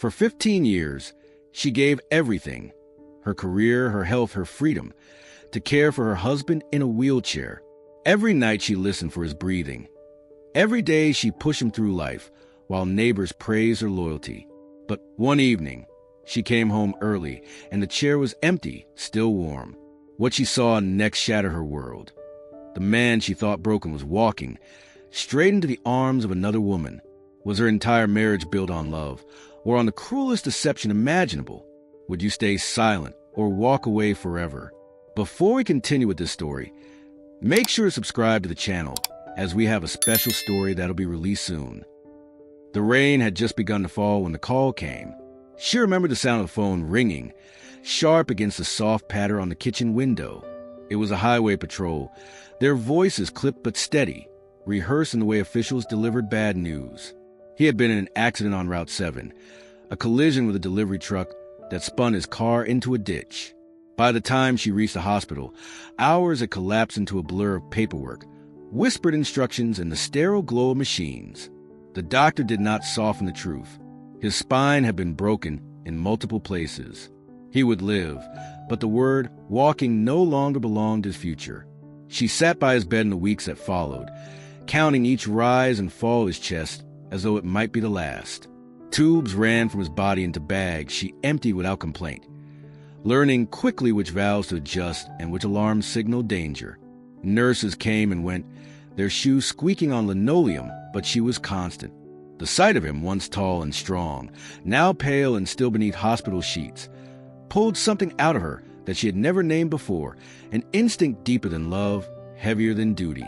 For 15 years, she gave everything, her career, her health, her freedom, to care for her husband in a wheelchair. Every night she listened for his breathing. Every day she pushed him through life, while neighbors praised her loyalty. But one evening, she came home early, and the chair was empty, still warm. What she saw next shattered her world. The man she thought broken was walking straight into the arms of another woman. Was her entire marriage built on love, or on the cruelest deception imaginable? Would you stay silent or walk away forever? Before we continue with this story, make sure to subscribe to the channel, as we have a special story that'll be released soon. The rain had just begun to fall when the call came. She remembered the sound of the phone ringing, sharp against the soft patter on the kitchen window. It was a highway patrol, their voices clipped but steady, rehearsing the way officials delivered bad news. He had been in an accident on Route 7, a collision with a delivery truck that spun his car into a ditch. By the time she reached the hospital, hours had collapsed into a blur of paperwork, whispered instructions, and the sterile glow of machines. The doctor did not soften the truth. His spine had been broken in multiple places. He would live, but the word walking no longer belonged to his future. She sat by his bed in the weeks that followed, counting each rise and fall of his chest as though it might be the last. Tubes ran from his body into bags she emptied without complaint, learning quickly which valves to adjust and which alarms signaled danger. Nurses came and went, their shoes squeaking on linoleum, but she was constant. The sight of him, once tall and strong, now pale and still beneath hospital sheets, pulled something out of her that she had never named before, an instinct deeper than love, heavier than duty.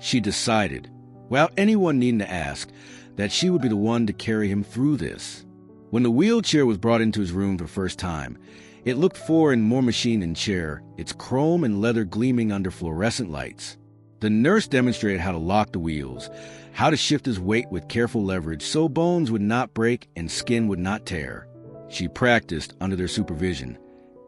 She decided, without anyone needing to ask, that she would be the one to carry him through this. When the wheelchair was brought into his room for the first time, it looked foreign, more machine than chair, its chrome and leather gleaming under fluorescent lights. The nurse demonstrated how to lock the wheels, how to shift his weight with careful leverage so bones would not break and skin would not tear. She practiced under their supervision,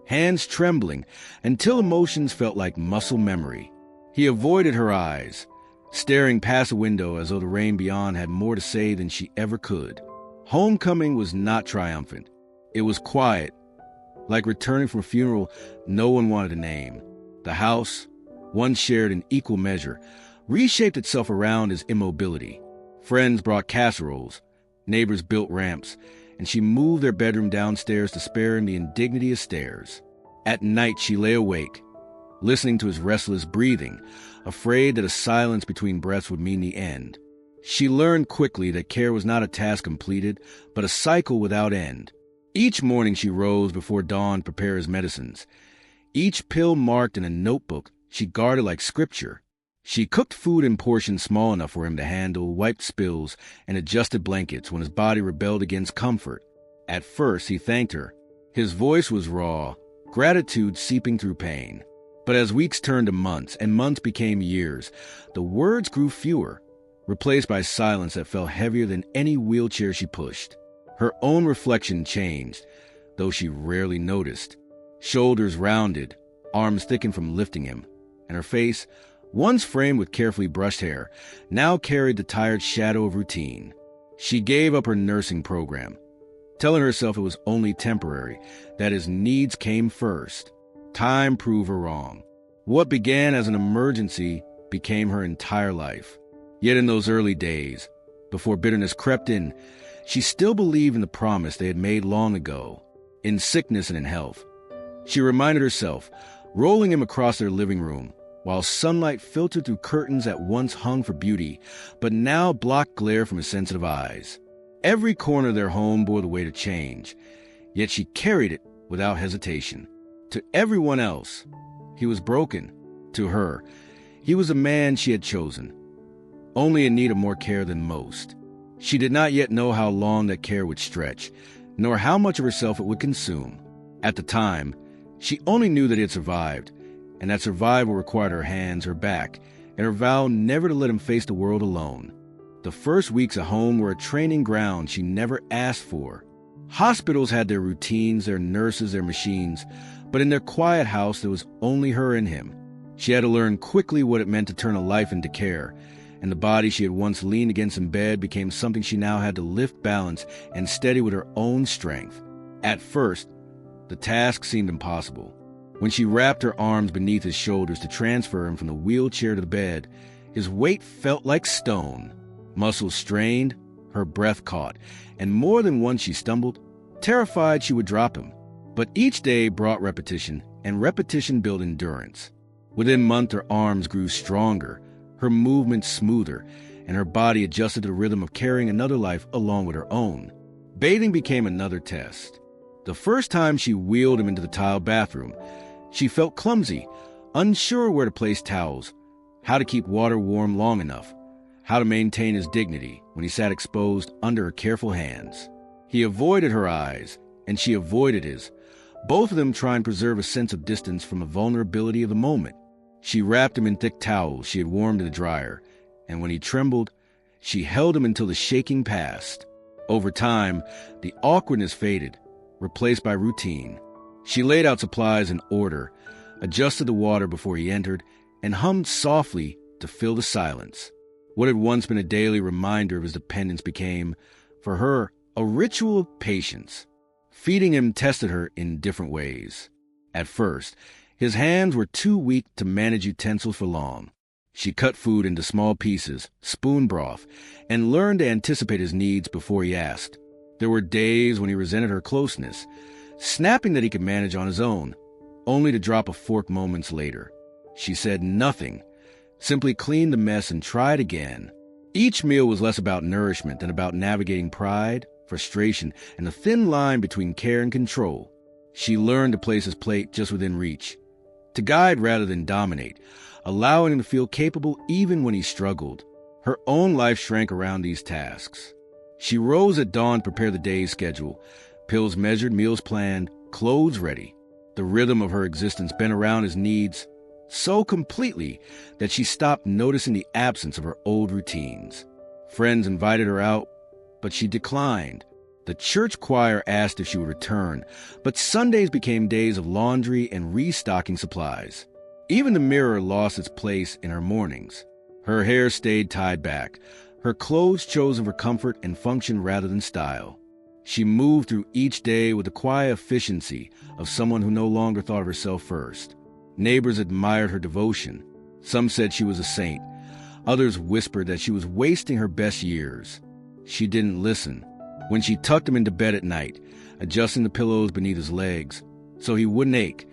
hands trembling until emotions felt like muscle memory. He avoided her eyes, staring past the window as though the rain beyond had more to say than she ever could. Homecoming was not triumphant. It was quiet, like returning from a funeral no one wanted to name. The house, once shared in equal measure, reshaped itself around his immobility. Friends brought casseroles, neighbors built ramps, and she moved their bedroom downstairs to spare him the indignity of stairs. At night she lay awake, listening to his restless breathing, afraid that a silence between breaths would mean the end. She learned quickly that care was not a task completed, but a cycle without end. Each morning she rose before dawn to prepare his medicines, each pill marked in a notebook she guarded like scripture. She cooked food in portions small enough for him to handle, wiped spills, and adjusted blankets when his body rebelled against comfort. At first he thanked her. His voice was raw, gratitude seeping through pain. But as weeks turned to months, and months became years, the words grew fewer, replaced by silence that felt heavier than any wheelchair she pushed. Her own reflection changed, though she rarely noticed. Shoulders rounded, arms thickened from lifting him, and her face, once framed with carefully brushed hair, now carried the tired shadow of routine. She gave up her nursing program, telling herself it was only temporary, that his needs came first. Time proved her wrong. What began as an emergency became her entire life. Yet in those early days, before bitterness crept in, she still believed in the promise they had made long ago, in sickness and in health. She reminded herself, rolling him across their living room, while sunlight filtered through curtains that once hung for beauty, but now blocked glare from his sensitive eyes. Every corner of their home bore the weight of change, yet she carried it without hesitation. To everyone else, he was broken. To her, he was a man she had chosen, only in need of more care than most. She did not yet know how long that care would stretch, nor how much of herself it would consume. At the time, she only knew that he had survived, and that survival required her hands, her back, and her vow never to let him face the world alone. The first weeks at home were a training ground she never asked for. Hospitals had their routines, their nurses, their machines, but in their quiet house there was only her and him. She had to learn quickly what it meant to turn a life into care, and the body she had once leaned against in bed became something she now had to lift, balance, and steady with her own strength. At first, the task seemed impossible. When she wrapped her arms beneath his shoulders to transfer him from the wheelchair to the bed, his weight felt like stone. Muscles strained, her breath caught, and more than once she stumbled, terrified she would drop him. But each day brought repetition, and repetition built endurance. Within a month, her arms grew stronger, her movements smoother, and her body adjusted to the rhythm of carrying another life along with her own. Bathing became another test. The first time she wheeled him into the tiled bathroom, she felt clumsy, unsure where to place towels, how to keep water warm long enough, how to maintain his dignity when he sat exposed under her careful hands. He avoided her eyes, and she avoided his, both of them trying to preserve a sense of distance from the vulnerability of the moment. She wrapped him in thick towels she had warmed in the dryer, and when he trembled, she held him until the shaking passed. Over time, the awkwardness faded, replaced by routine. She laid out supplies in order, adjusted the water before he entered, and hummed softly to fill the silence. What had once been a daily reminder of his dependence became, for her, a ritual of patience. Feeding him tested her in different ways. At first, his hands were too weak to manage utensils for long. She cut food into small pieces, spoon broth, and learned to anticipate his needs before he asked. There were days when he resented her closeness, snapping that he could manage on his own, only to drop a fork moments later. She said nothing, simply cleaned the mess and tried again. Each meal was less about nourishment than about navigating pride, frustration, and the thin line between care and control. She learned to place his plate just within reach, to guide rather than dominate, allowing him to feel capable even when he struggled. Her own life shrank around these tasks. She rose at dawn to prepare the day's schedule, pills measured, meals planned, clothes ready. The rhythm of her existence bent around his needs so completely that she stopped noticing the absence of her old routines. Friends invited her out, but she declined. The church choir asked if she would return, but Sundays became days of laundry and restocking supplies. Even the mirror lost its place in her mornings. Her hair stayed tied back, her clothes chosen for comfort and function rather than style. She moved through each day with the quiet efficiency of someone who no longer thought of herself first. Neighbors admired her devotion. Some said she was a saint. Others whispered that she was wasting her best years. She didn't listen. When she tucked him into bed at night, adjusting the pillows beneath his legs so he wouldn't ache,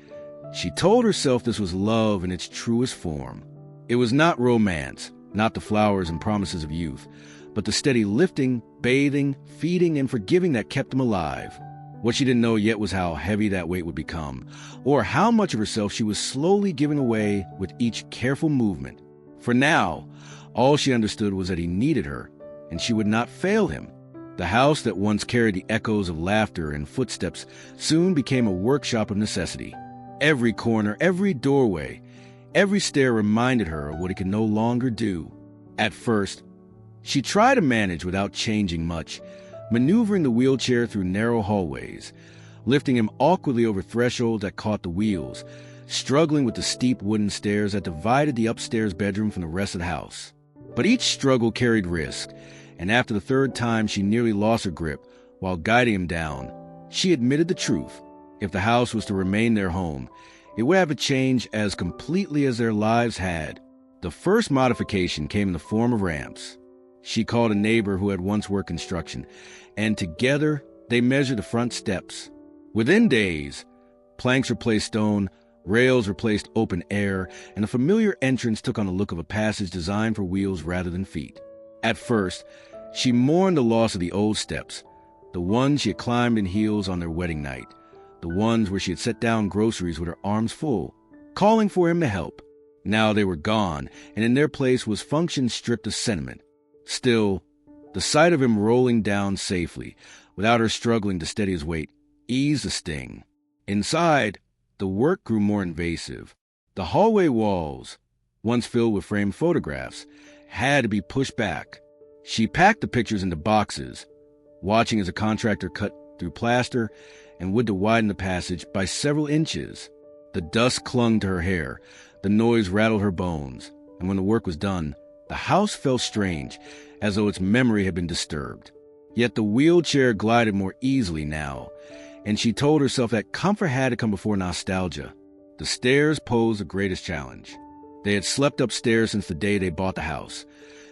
she told herself this was love in its truest form. It was not romance, not the flowers and promises of youth, but the steady lifting, bathing, feeding, and forgiving that kept him alive. What she didn't know yet was how heavy that weight would become, or how much of herself she was slowly giving away with each careful movement. For now, all she understood was that he needed her, and she would not fail him. The house that once carried the echoes of laughter and footsteps soon became a workshop of necessity. Every corner, every doorway, every stair reminded her of what he could no longer do. At first, she tried to manage without changing much, maneuvering the wheelchair through narrow hallways, lifting him awkwardly over thresholds that caught the wheels, struggling with the steep wooden stairs that divided the upstairs bedroom from the rest of the house. But each struggle carried risk, and after the third time she nearly lost her grip while guiding him down. She admitted the truth. If the house was to remain their home, it would have to change as completely as their lives had. The first modification came in the form of ramps. She called a neighbor who had once worked construction, and together they measured the front steps. Within days, planks replaced stone, rails replaced open air, and a familiar entrance took on the look of a passage designed for wheels rather than feet. At first, she mourned the loss of the old steps, the ones she had climbed in heels on their wedding night, the ones where she had set down groceries with her arms full, calling for him to help. Now they were gone, and in their place was function stripped of sentiment. Still, the sight of him rolling down safely, without her struggling to steady his weight, eased the sting. Inside, the work grew more invasive. The hallway walls, once filled with framed photographs, had to be pushed back. She packed the pictures into boxes, watching as a contractor cut through plaster and wood to widen the passage by several inches. The dust clung to her hair, the noise rattled her bones, and when the work was done, The house felt strange, as though its memory had been disturbed. Yet the wheelchair glided more easily now, and she told herself that comfort had to come before nostalgia. The stairs posed the greatest challenge. They had slept upstairs since the day they bought the house,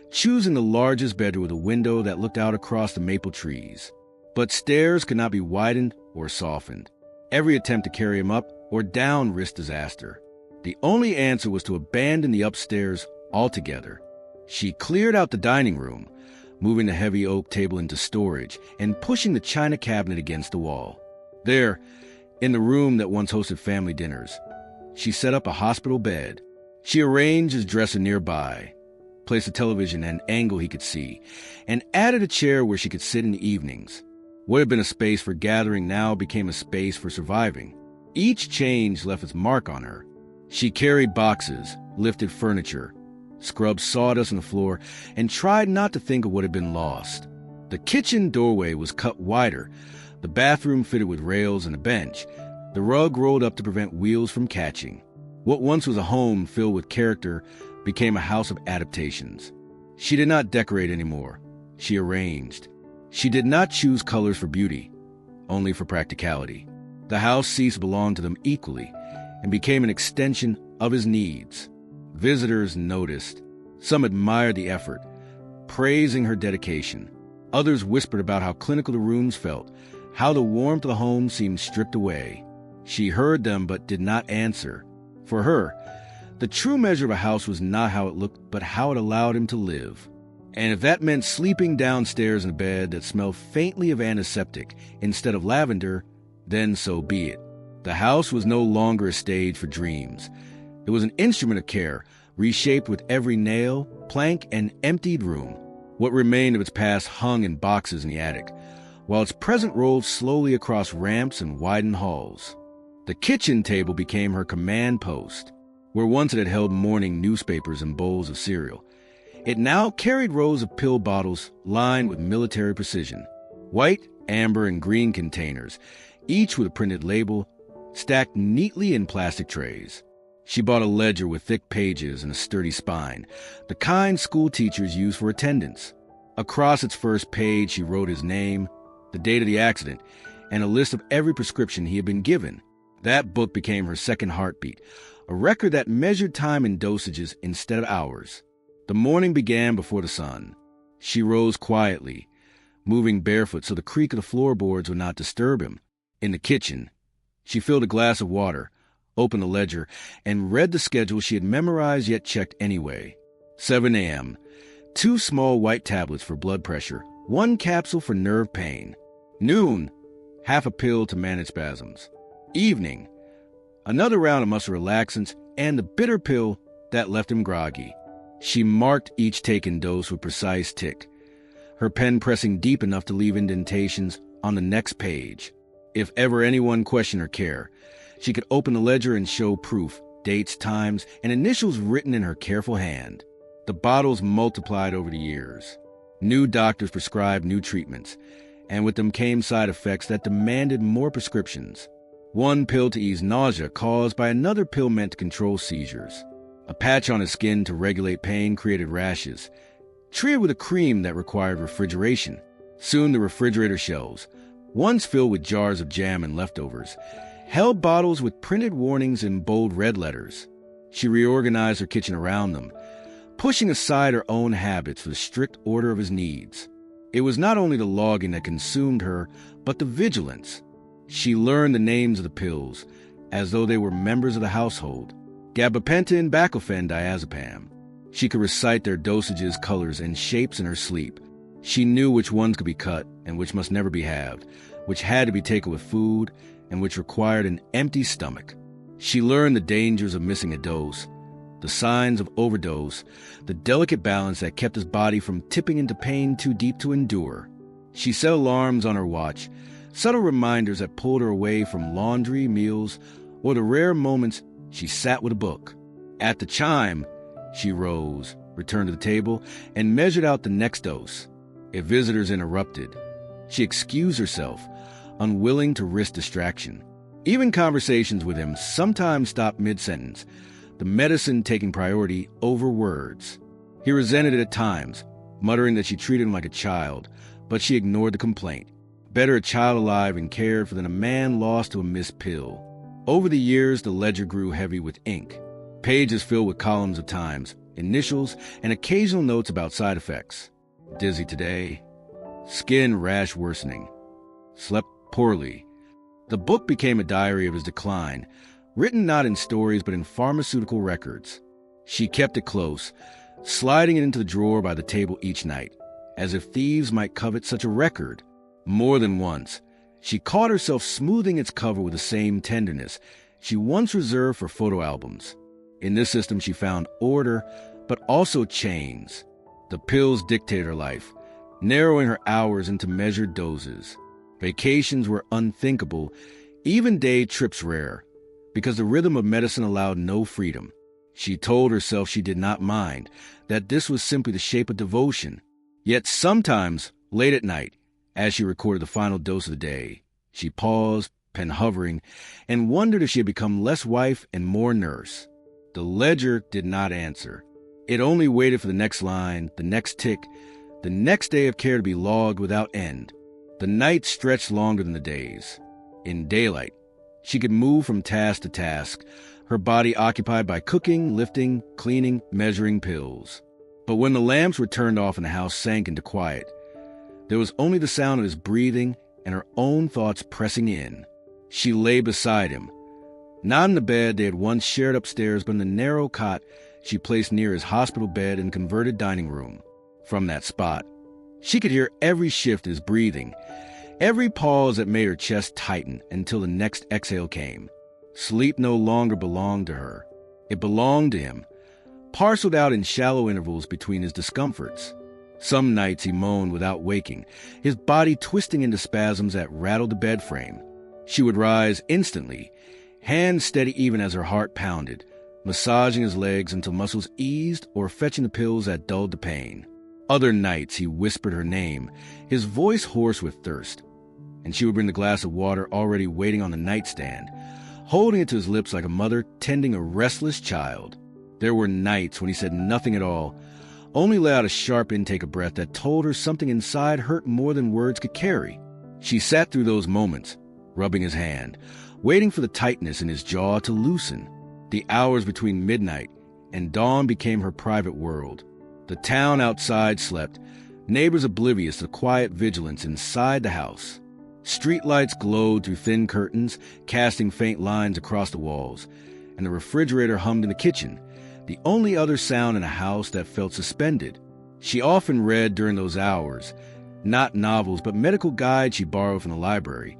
choosing the largest bedroom with a window that looked out across the maple trees. But stairs could not be widened or softened. Every attempt to carry him up or down risked disaster. The only answer was to abandon the upstairs altogether. She cleared out the dining room, moving the heavy oak table into storage and pushing the china cabinet against the wall. There, in the room that once hosted family dinners, she set up a hospital bed. She arranged his dresser nearby, placed a television at an angle he could see, and added a chair where she could sit in the evenings. What had been a space for gathering now became a space for surviving. Each change left its mark on her. She carried boxes, lifted furniture, scrubbed sawdust on the floor, and tried not to think of what had been lost. The kitchen doorway was cut wider, the bathroom fitted with rails and a bench, the rug rolled up to prevent wheels from catching. What once was a home filled with character became a house of adaptations. She did not decorate anymore. She arranged. She did not choose colors for beauty, only for practicality. The house ceased to belong to them equally and became an extension of his needs. Visitors noticed. Some admired the effort, praising her dedication. Others whispered about how clinical the rooms felt, how the warmth of the home seemed stripped away. She heard them but did not answer. For her, the true measure of a house was not how it looked, but how it allowed him to live. And if that meant sleeping downstairs in a bed that smelled faintly of antiseptic instead of lavender, then so be it. The house was no longer a stage for dreams. It was an instrument of care, reshaped with every nail, plank, and emptied room. What remained of its past hung in boxes in the attic, while its present rolled slowly across ramps and widened halls. The kitchen table became her command post. Where once it had held morning newspapers and bowls of cereal, it now carried rows of pill bottles lined with military precision. White, amber, and green containers, each with a printed label, stacked neatly in plastic trays. She bought a ledger with thick pages and a sturdy spine, the kind school teachers use for attendance. Across its first page, she wrote his name, the date of the accident, and a list of every prescription he had been given. That book became her second heartbeat, a record that measured time in dosages instead of hours. The morning began before the sun. She rose quietly, moving barefoot so the creak of the floorboards would not disturb him. In the kitchen, she filled a glass of water, opened the ledger, and read the schedule she had memorized yet checked anyway. 7 a.m., 2 small white tablets for blood pressure, 1 capsule for nerve pain. Noon, half a pill to manage spasms. Evening, another round of muscle relaxants, and the bitter pill that left him groggy. She marked each taken dose with precise tick, her pen pressing deep enough to leave indentations on the next page. If ever anyone questioned her care, she could open the ledger and show proof, dates, times, and initials written in her careful hand. The bottles multiplied over the years. New doctors prescribed new treatments, and with them came side effects that demanded more prescriptions. 1 pill to ease nausea caused by another pill meant to control seizures. A patch on his skin to regulate pain created rashes, treated with a cream that required refrigeration. Soon the refrigerator shelves, once filled with jars of jam and leftovers, held bottles with printed warnings in bold red letters. She reorganized her kitchen around them, pushing aside her own habits for the strict order of his needs. It was not only the logging that consumed her, but the vigilance. She learned the names of the pills, as though they were members of the household. Gabapentin, baclofen, diazepam. She could recite their dosages, colors, and shapes in her sleep. She knew which ones could be cut and which must never be halved, which had to be taken with food, and which required an empty stomach. She learned the dangers of missing a dose, the signs of overdose, the delicate balance that kept his body from tipping into pain too deep to endure. She set alarms on her watch, subtle reminders that pulled her away from laundry, meals, or the rare moments she sat with a book. At the chime, she rose, returned to the table, and measured out the next dose. If visitors interrupted, she excused herself, unwilling to risk distraction. Even conversations with him sometimes stopped mid-sentence, the medicine taking priority over words. He resented it at times, muttering that she treated him like a child, but she ignored the complaint. Better a child alive and cared for than a man lost to a missed pill. Over the years, the ledger grew heavy with ink. Pages filled with columns of times, initials, and occasional notes about side effects. Dizzy today. Skin rash worsening. Slept poorly. The book became a diary of his decline, written not in stories but in pharmaceutical records. She kept it close, sliding it into the drawer by the table each night, as if thieves might covet such a record. More than once, she caught herself smoothing its cover with the same tenderness she once reserved for photo albums. In this system she found order, but also chains. The pills dictated her life, narrowing her hours into measured doses. Vacations were unthinkable, even day trips rare, because the rhythm of medicine allowed no freedom. She told herself she did not mind, that this was simply the shape of devotion. Yet sometimes, late at night, as she recorded the final dose of the day, she paused, pen hovering, and wondered if she had become less wife and more nurse. The ledger did not answer. It only waited for the next line, the next tick, the next day of care to be logged without end. The nights stretched longer than the days. In daylight, she could move from task to task, her body occupied by cooking, lifting, cleaning, measuring pills. But when the lamps were turned off and the house sank into quiet, there was only the sound of his breathing and her own thoughts pressing in. She lay beside him, not in the bed they had once shared upstairs, but in the narrow cot she placed near his hospital bed and converted dining room. From that spot, she could hear every shift in his breathing, every pause that made her chest tighten until the next exhale came. Sleep no longer belonged to her. It belonged to him, parceled out in shallow intervals between his discomforts. Some nights he moaned without waking, his body twisting into spasms that rattled the bed frame. She would rise instantly, hands steady even as her heart pounded, massaging his legs until muscles eased or fetching the pills that dulled the pain. Other nights he whispered her name, his voice hoarse with thirst, and she would bring the glass of water already waiting on the nightstand, holding it to his lips like a mother tending a restless child. There were nights when he said nothing at all, only let out a sharp intake of breath that told her something inside hurt more than words could carry. She sat through those moments, rubbing his hand, waiting for the tightness in his jaw to loosen. The hours between midnight and dawn became her private world. The town outside slept, neighbors oblivious to the quiet vigilance inside the house. Streetlights glowed through thin curtains, casting faint lines across the walls, and the refrigerator hummed in the kitchen, the only other sound in a house that felt suspended. She often read during those hours, not novels but medical guides she borrowed from the library,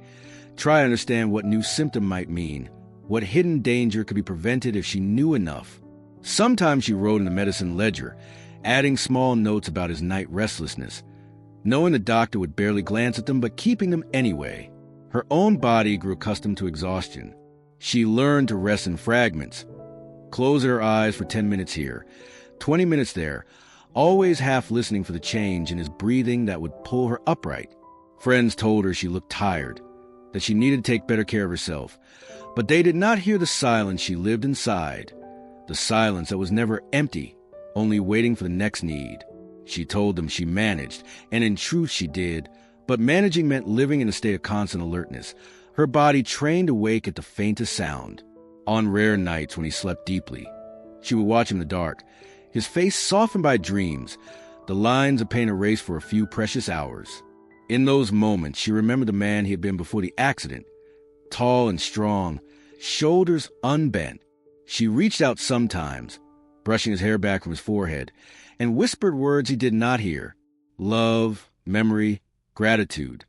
try to understand what new symptom might mean, what hidden danger could be prevented if she knew enough. Sometimes she wrote in the medicine ledger, adding small notes about his night restlessness, knowing the doctor would barely glance at them but keeping them anyway. Her own body grew accustomed to exhaustion. She learned to rest in fragments, closing her eyes for 10 minutes here, 20 minutes there, always half listening for the change in his breathing that would pull her upright. Friends told her she looked tired, that she needed to take better care of herself, but they did not hear the silence she lived inside, the silence that was never empty, only waiting for the next need. She told them she managed, and in truth she did, but managing meant living in a state of constant alertness, her body trained awake at the faintest sound. On rare nights when he slept deeply, she would watch him in the dark, his face softened by dreams, the lines of pain erased for a few precious hours. In those moments, she remembered the man he had been before the accident, tall and strong, shoulders unbent. She reached out sometimes, brushing his hair back from his forehead, and whispered words he did not hear: love, memory, gratitude.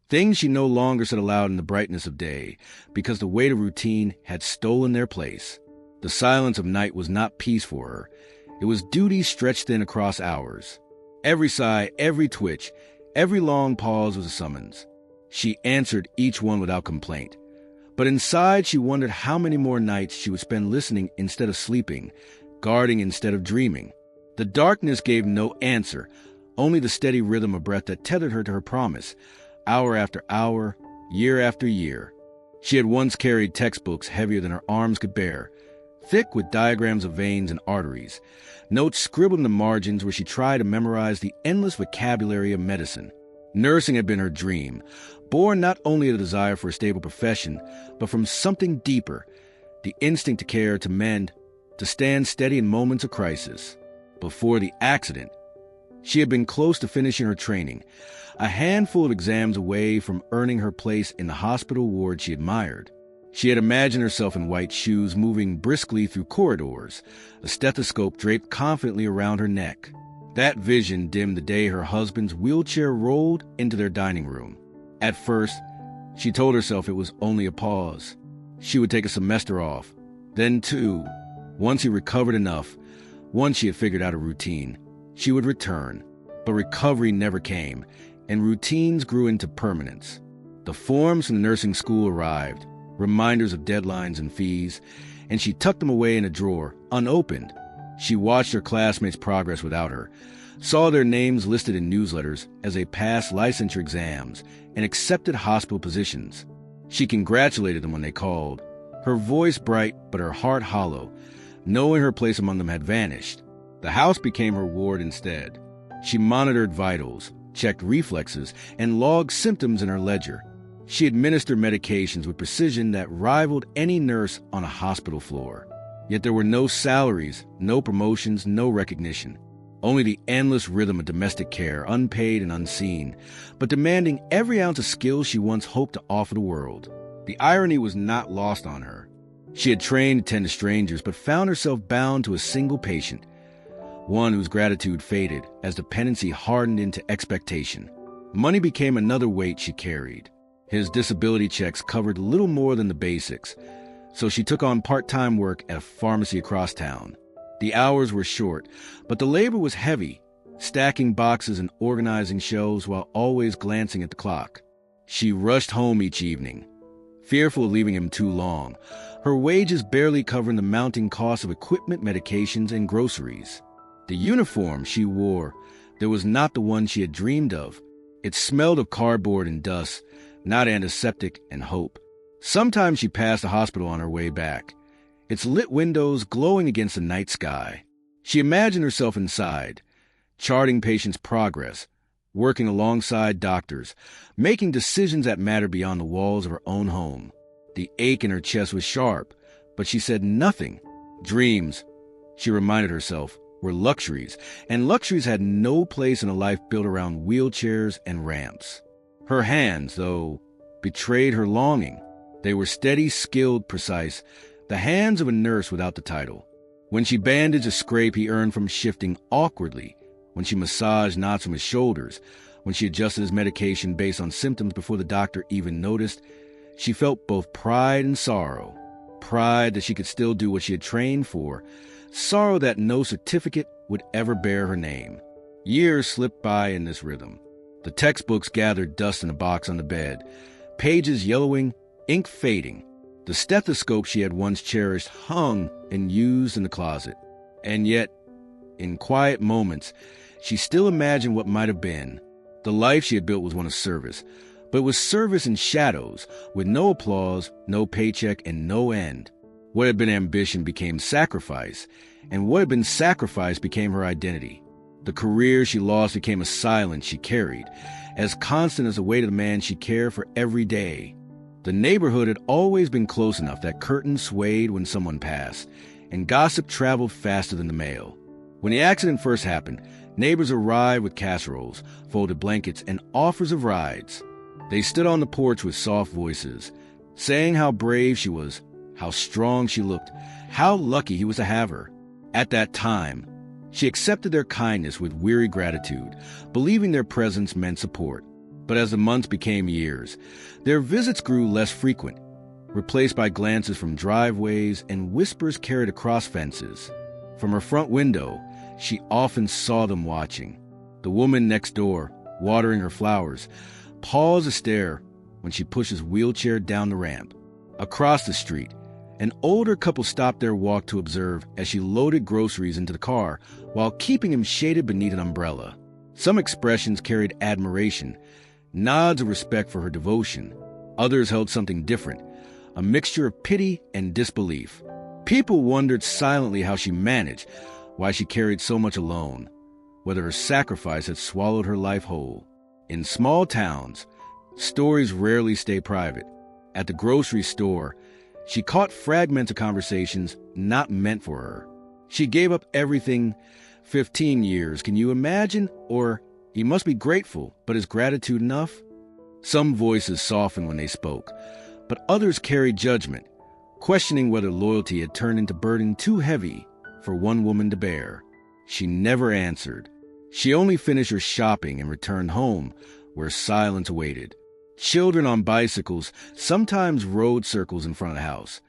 Things she no longer said aloud in the brightness of day, because the weight of routine had stolen their place. The silence of night was not peace for her. It was duty stretched thin across hours. Every sigh, every twitch, every long pause was a summons. She answered each one without complaint. But inside she wondered how many more nights she would spend listening instead of sleeping, guarding instead of dreaming. The darkness gave no answer, only the steady rhythm of breath that tethered her to her promise, hour after hour, year after year. She had once carried textbooks heavier than her arms could bear, thick with diagrams of veins and arteries, notes scribbled in the margins where she tried to memorize the endless vocabulary of medicine. Nursing had been her dream, born not only of the desire for a stable profession, but from something deeper, the instinct to care, to mend, to stand steady in moments of crisis. Before the accident, she had been close to finishing her training, a handful of exams away from earning her place in the hospital ward she admired. She had imagined herself in white shoes moving briskly through corridors, a stethoscope draped confidently around her neck. That vision dimmed the day her husband's wheelchair rolled into their dining room. At first, she told herself it was only a pause. She would take a semester off, then two. Once he recovered enough, once she had figured out a routine, she would return. But recovery never came, and routines grew into permanence. The forms from the nursing school arrived, reminders of deadlines and fees, and she tucked them away in a drawer, unopened. She watched her classmates' progress without her, saw their names listed in newsletters as they passed licensure exams and accepted hospital positions. She congratulated them when they called, her voice bright but her heart hollow, knowing her place among them had vanished. The house became her ward instead. She monitored vitals, checked reflexes, and logged symptoms in her ledger. She administered medications with precision that rivaled any nurse on a hospital floor. Yet there were no salaries, no promotions, no recognition. Only the endless rhythm of domestic care, unpaid and unseen, but demanding every ounce of skill she once hoped to offer the world. The irony was not lost on her. She had trained to tend to strangers, but found herself bound to a single patient, one whose gratitude faded as dependency hardened into expectation. Money became another weight she carried. His disability checks covered little more than the basics, so she took on part-time work at a pharmacy across town. The hours were short, but the labor was heavy, stacking boxes and organizing shelves while always glancing at the clock. She rushed home each evening, fearful of leaving him too long, her wages barely covering the mounting costs of equipment, medications, and groceries. The uniform she wore, there was not the one she had dreamed of. It smelled of cardboard and dust, not antiseptic and hope. Sometimes she passed the hospital on her way back, its lit windows glowing against the night sky. She imagined herself inside, charting patients' progress, working alongside doctors, making decisions that mattered beyond the walls of her own home. The ache in her chest was sharp, but she said nothing. Dreams, she reminded herself, were luxuries, and luxuries had no place in a life built around wheelchairs and ramps. Her hands, though, betrayed her longing. They were steady, skilled, precise, the hands of a nurse without the title. When she bandaged a scrape he earned from shifting awkwardly, when she massaged knots from his shoulders, when she adjusted his medication based on symptoms before the doctor even noticed, she felt both pride and sorrow. Pride that she could still do what she had trained for, sorrow that no certificate would ever bear her name. Years slipped by in this rhythm. The textbooks gathered dust in a box on the bed, pages yellowing, ink fading. The stethoscope she had once cherished hung and used in the closet. And yet, in quiet moments, she still imagined what might have been. The life she had built was one of service, but it was service in shadows, with no applause, no paycheck, and no end. What had been ambition became sacrifice, and what had been sacrifice became her identity. The career she lost became a silence she carried, as constant as the weight of the man she cared for every day. The neighborhood had always been close enough that curtains swayed when someone passed, and gossip traveled faster than the mail. When the accident first happened, neighbors arrived with casseroles, folded blankets, and offers of rides. They stood on the porch with soft voices, saying how brave she was, how strong she looked, how lucky he was to have her. At that time, she accepted their kindness with weary gratitude, believing their presence meant support. But as the months became years, their visits grew less frequent, replaced by glances from driveways and whispers carried across fences. From her front window, she often saw them watching. The woman next door, watering her flowers, paused to stare when she pushed his wheelchair down the ramp. Across the street, an older couple stopped their walk to observe as she loaded groceries into the car while keeping him shaded beneath an umbrella. Some expressions carried admiration, nods of respect for her devotion. Others held something different, a mixture of pity and disbelief. People wondered silently how she managed, why she carried so much alone, whether her sacrifice had swallowed her life whole. In small towns, stories rarely stay private. At the grocery store, she caught fragments of conversations not meant for her. She gave up everything. 15 years, can you imagine? Or, he must be grateful, but is gratitude enough? Some voices softened when they spoke, but others carried judgment, questioning whether loyalty had turned into burden too heavy for one woman to bear. She never answered. She only finished her shopping and returned home, where silence awaited. Children on bicycles sometimes rode circles in front of the house,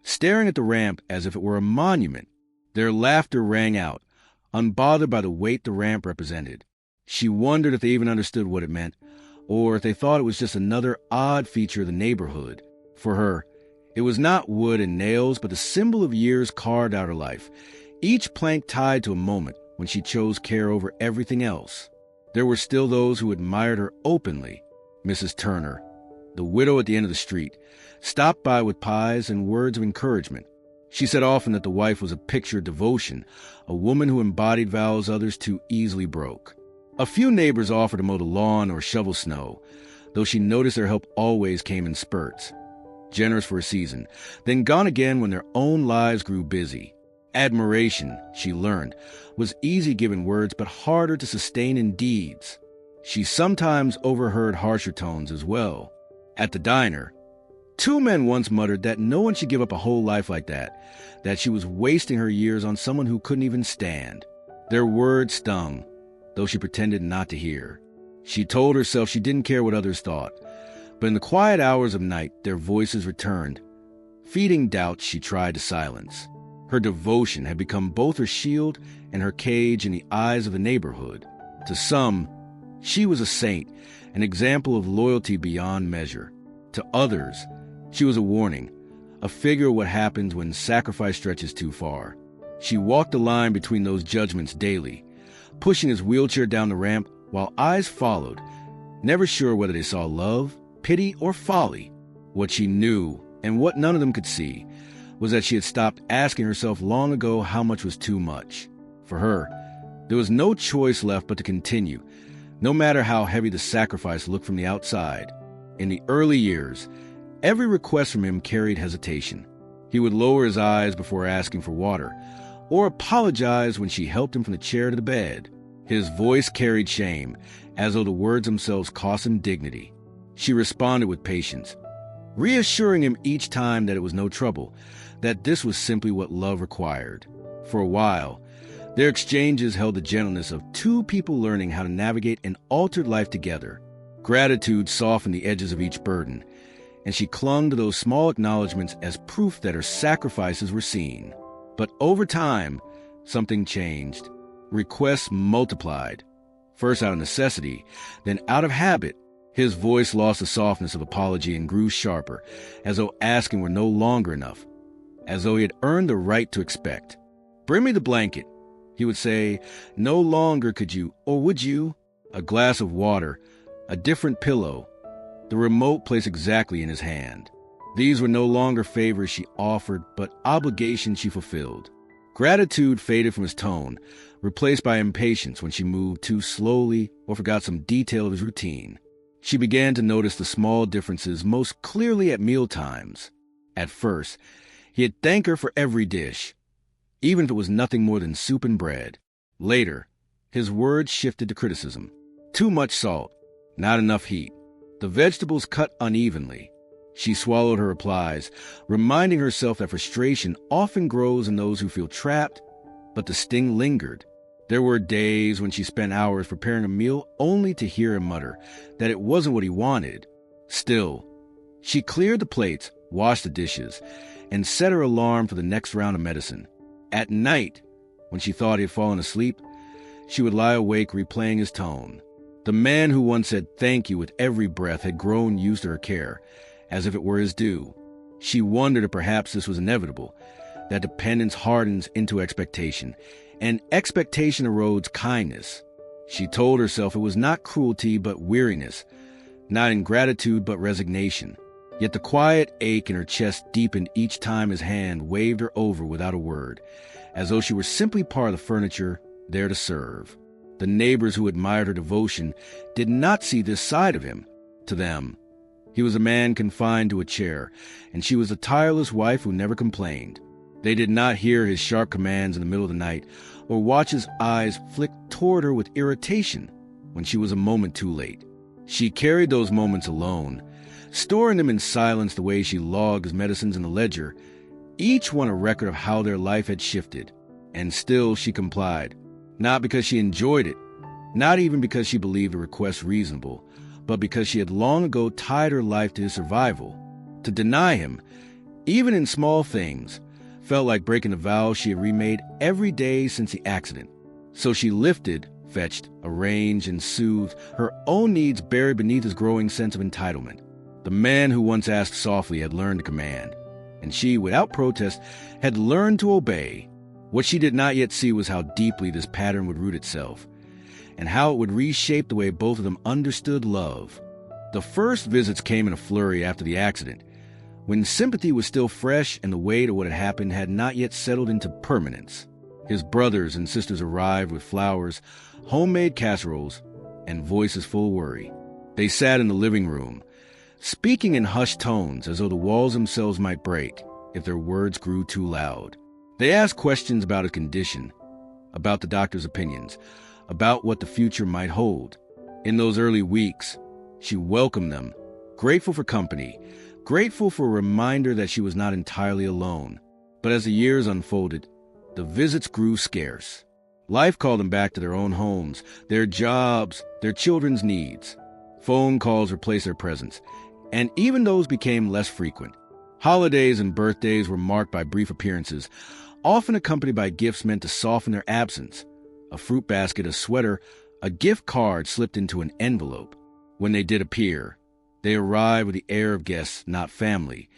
staring at the ramp as if it were a monument. Their laughter rang out, unbothered by the weight the ramp represented. She wondered if they even understood what it meant, or if they thought it was just another odd feature of the neighborhood. For her, it was not wood and nails, but the symbol of years carved out her life, each plank tied to a moment when she chose care over everything else. There were still those who admired her openly. Mrs. Turner, the widow at the end of the street, stopped by with pies and words of encouragement. She said often that the wife was a picture of devotion, a woman who embodied vows others too easily broke. A few neighbors offered to mow the lawn or shovel snow, though she noticed their help always came in spurts. Generous for a season, then gone again when their own lives grew busy. Admiration, she learned, was easy given words but harder to sustain in deeds. She sometimes overheard harsher tones as well. At the diner, two men once muttered that no one should give up a whole life like that she was wasting her years on someone who couldn't even stand. Their words stung, though she pretended not to hear. She told herself she didn't care what others thought, but in the quiet hours of night, their voices returned. Feeding doubts she tried to silence. Her devotion had become both her shield and her cage in the eyes of the neighborhood. To some, she was a saint, an example of loyalty beyond measure. To others, she was a warning, a figure of what happens when sacrifice stretches too far. She walked the line between those judgments daily, pushing his wheelchair down the ramp while eyes followed, never sure whether they saw love, pity, or folly. What she knew, and what none of them could see, was that she had stopped asking herself long ago how much was too much. For her, there was no choice left but to continue, no matter how heavy the sacrifice looked from the outside. In the early years, every request from him carried hesitation. He would lower his eyes before asking for water, or apologize when she helped him from the chair to the bed. His voice carried shame, as though the words themselves cost him dignity. She responded with patience, reassuring him each time that it was no trouble, that this was simply what love required. For a while, their exchanges held the gentleness of two people learning how to navigate an altered life together. Gratitude softened the edges of each burden, and she clung to those small acknowledgments as proof that her sacrifices were seen. But over time, something changed. Requests multiplied, first out of necessity, then out of habit. His voice lost the softness of apology and grew sharper, as though asking were no longer enough, as though he had earned the right to expect. "Bring me the blanket," he would say. "No longer could you, or would you?" A glass of water, a different pillow, the remote placed exactly in his hand. These were no longer favors she offered, but obligations she fulfilled. Gratitude faded from his tone, replaced by impatience when she moved too slowly or forgot some detail of his routine. She began to notice the small differences most clearly at mealtimes. At first, he'd thank her for every dish, even if it was nothing more than soup and bread. Later, his words shifted to criticism. Too much salt, not enough heat. The vegetables cut unevenly. She swallowed her replies, reminding herself that frustration often grows in those who feel trapped, but the sting lingered. There were days when she spent hours preparing a meal only to hear him mutter that it wasn't what he wanted. Still, she cleared the plates, washed the dishes, and set her alarm for the next round of medicine. At night, when she thought he had fallen asleep, she would lie awake replaying his tone. The man who once said thank you with every breath had grown used to her care, as if it were his due. She wondered if perhaps this was inevitable, that dependence hardens into expectation, and expectation erodes kindness. She told herself it was not cruelty but weariness, not ingratitude but resignation. Yet the quiet ache in her chest deepened each time his hand waved her over without a word, as though she were simply part of the furniture there to serve. The neighbors who admired her devotion did not see this side of him. To them, he was a man confined to a chair, and she was a tireless wife who never complained. They did not hear his sharp commands in the middle of the night, or watch his eyes flick toward her with irritation when she was a moment too late. She carried those moments alone, storing them in silence the way she logged his medicines in the ledger, each one a record of how their life had shifted. And still she complied, not because she enjoyed it, not even because she believed the request reasonable, but because she had long ago tied her life to his survival. To deny him, even in small things, felt like breaking the vows she had remade every day since the accident. So she lifted, fetched, arranged, and soothed her own needs buried beneath his growing sense of entitlement. The man who once asked softly had learned to command, and she, without protest, had learned to obey. What she did not yet see was how deeply this pattern would root itself, and how it would reshape the way both of them understood love. The first visits came in a flurry after the accident, when sympathy was still fresh and the weight of what had happened had not yet settled into permanence. His brothers and sisters arrived with flowers, homemade casseroles, and voices full of worry. They sat in the living room, speaking in hushed tones as though the walls themselves might break if their words grew too loud. They asked questions about his condition, about the doctor's opinions, about what the future might hold. In those early weeks, she welcomed them, grateful for company, grateful for a reminder that she was not entirely alone. But as the years unfolded, the visits grew scarce. Life called them back to their own homes, their jobs, their children's needs. Phone calls replaced their presence, and even those became less frequent. Holidays and birthdays were marked by brief appearances, often accompanied by gifts meant to soften their absence. A fruit basket, a sweater, a gift card slipped into an envelope. When they did appear, they arrived with the air of guests, not family,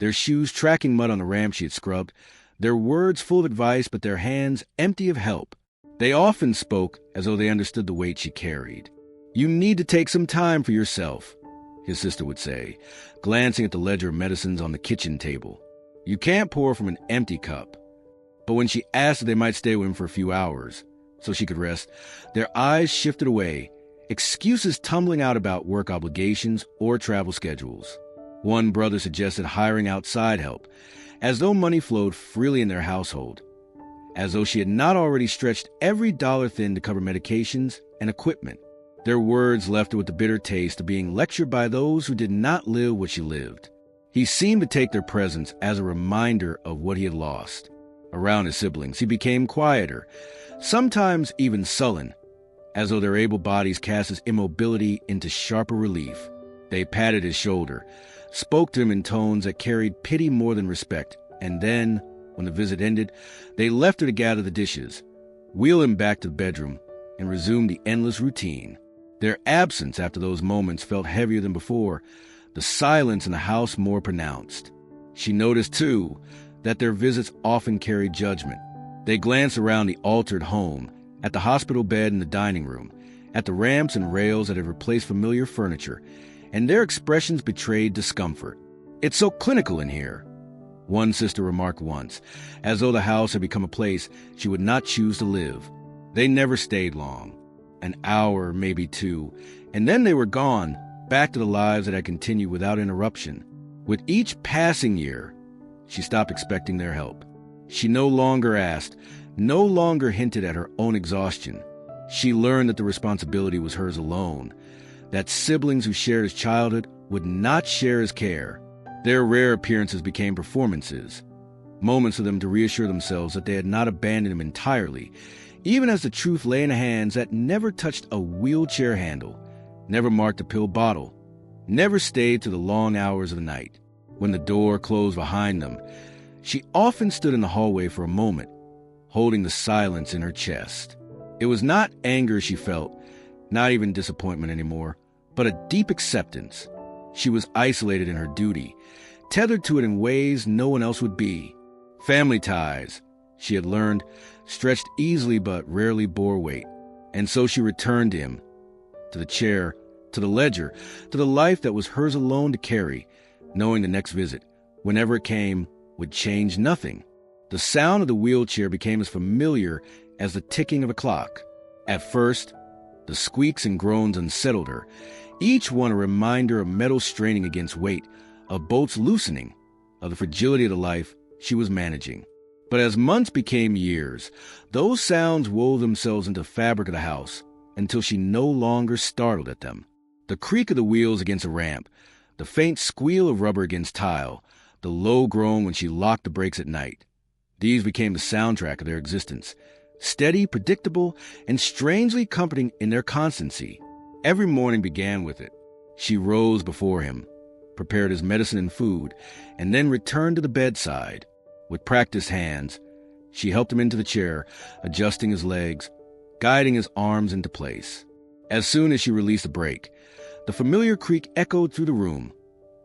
their shoes tracking mud on the ramp she had scrubbed, their words full of advice but their hands empty of help. They often spoke as though they understood the weight she carried. "You need to take some time for yourself," his sister would say, glancing at the ledger of medicines on the kitchen table. "You can't pour from an empty cup." But when she asked if they might stay with him for a few hours, so she could rest, their eyes shifted away, excuses tumbling out about work obligations or travel schedules. One brother suggested hiring outside help, as though money flowed freely in their household, as though she had not already stretched every dollar thin to cover medications and equipment. Their words left her with the bitter taste of being lectured by those who did not live what she lived. He seemed to take their presence as a reminder of what he had lost. Around his siblings, he became quieter, sometimes even sullen, as though their able bodies cast his immobility into sharper relief. They patted his shoulder, spoke to him in tones that carried pity more than respect, and then, when the visit ended, they left her to gather the dishes, wheel him back to the bedroom, and resume the endless routine. Their absence after those moments felt heavier than before, the silence in the house more pronounced. She noticed, too, that their visits often carried judgment. They glanced around the altered home, at the hospital bed in the dining room, at the ramps and rails that had replaced familiar furniture, and their expressions betrayed discomfort. "It's so clinical in here," one sister remarked once, as though the house had become a place she would not choose to live. They never stayed long, an hour, maybe two, and then they were gone, back to the lives that had continued without interruption. With each passing year, she stopped expecting their help. She no longer asked, no longer hinted at her own exhaustion. She learned that the responsibility was hers alone, that siblings who shared his childhood would not share his care. Their rare appearances became performances, moments for them to reassure themselves that they had not abandoned him entirely, even as the truth lay in hands that never touched a wheelchair handle, never marked a pill bottle, never stayed to the long hours of the night. When the door closed behind them, she often stood in the hallway for a moment, holding the silence in her chest. It was not anger she felt, not even disappointment anymore, but a deep acceptance. She was isolated in her duty, tethered to it in ways no one else would be. Family ties, she had learned, stretched easily but rarely bore weight. And so she returned to him, to the chair, to the ledger, to the life that was hers alone to carry, knowing the next visit, whenever it came, would change nothing. The sound of the wheelchair became as familiar as the ticking of a clock. At first, the squeaks and groans unsettled her, each one a reminder of metal straining against weight, of bolts loosening, of the fragility of the life she was managing. But as months became years, those sounds wove themselves into the fabric of the house until she no longer startled at them. The creak of the wheels against a ramp, the faint squeal of rubber against tile, the low groan when she locked the brakes at night. These became the soundtrack of their existence, steady, predictable, and strangely comforting in their constancy. Every morning began with it. She rose before him, prepared his medicine and food, and then returned to the bedside. With practiced hands, she helped him into the chair, adjusting his legs, guiding his arms into place. As soon as she released the brake, the familiar creak echoed through the room,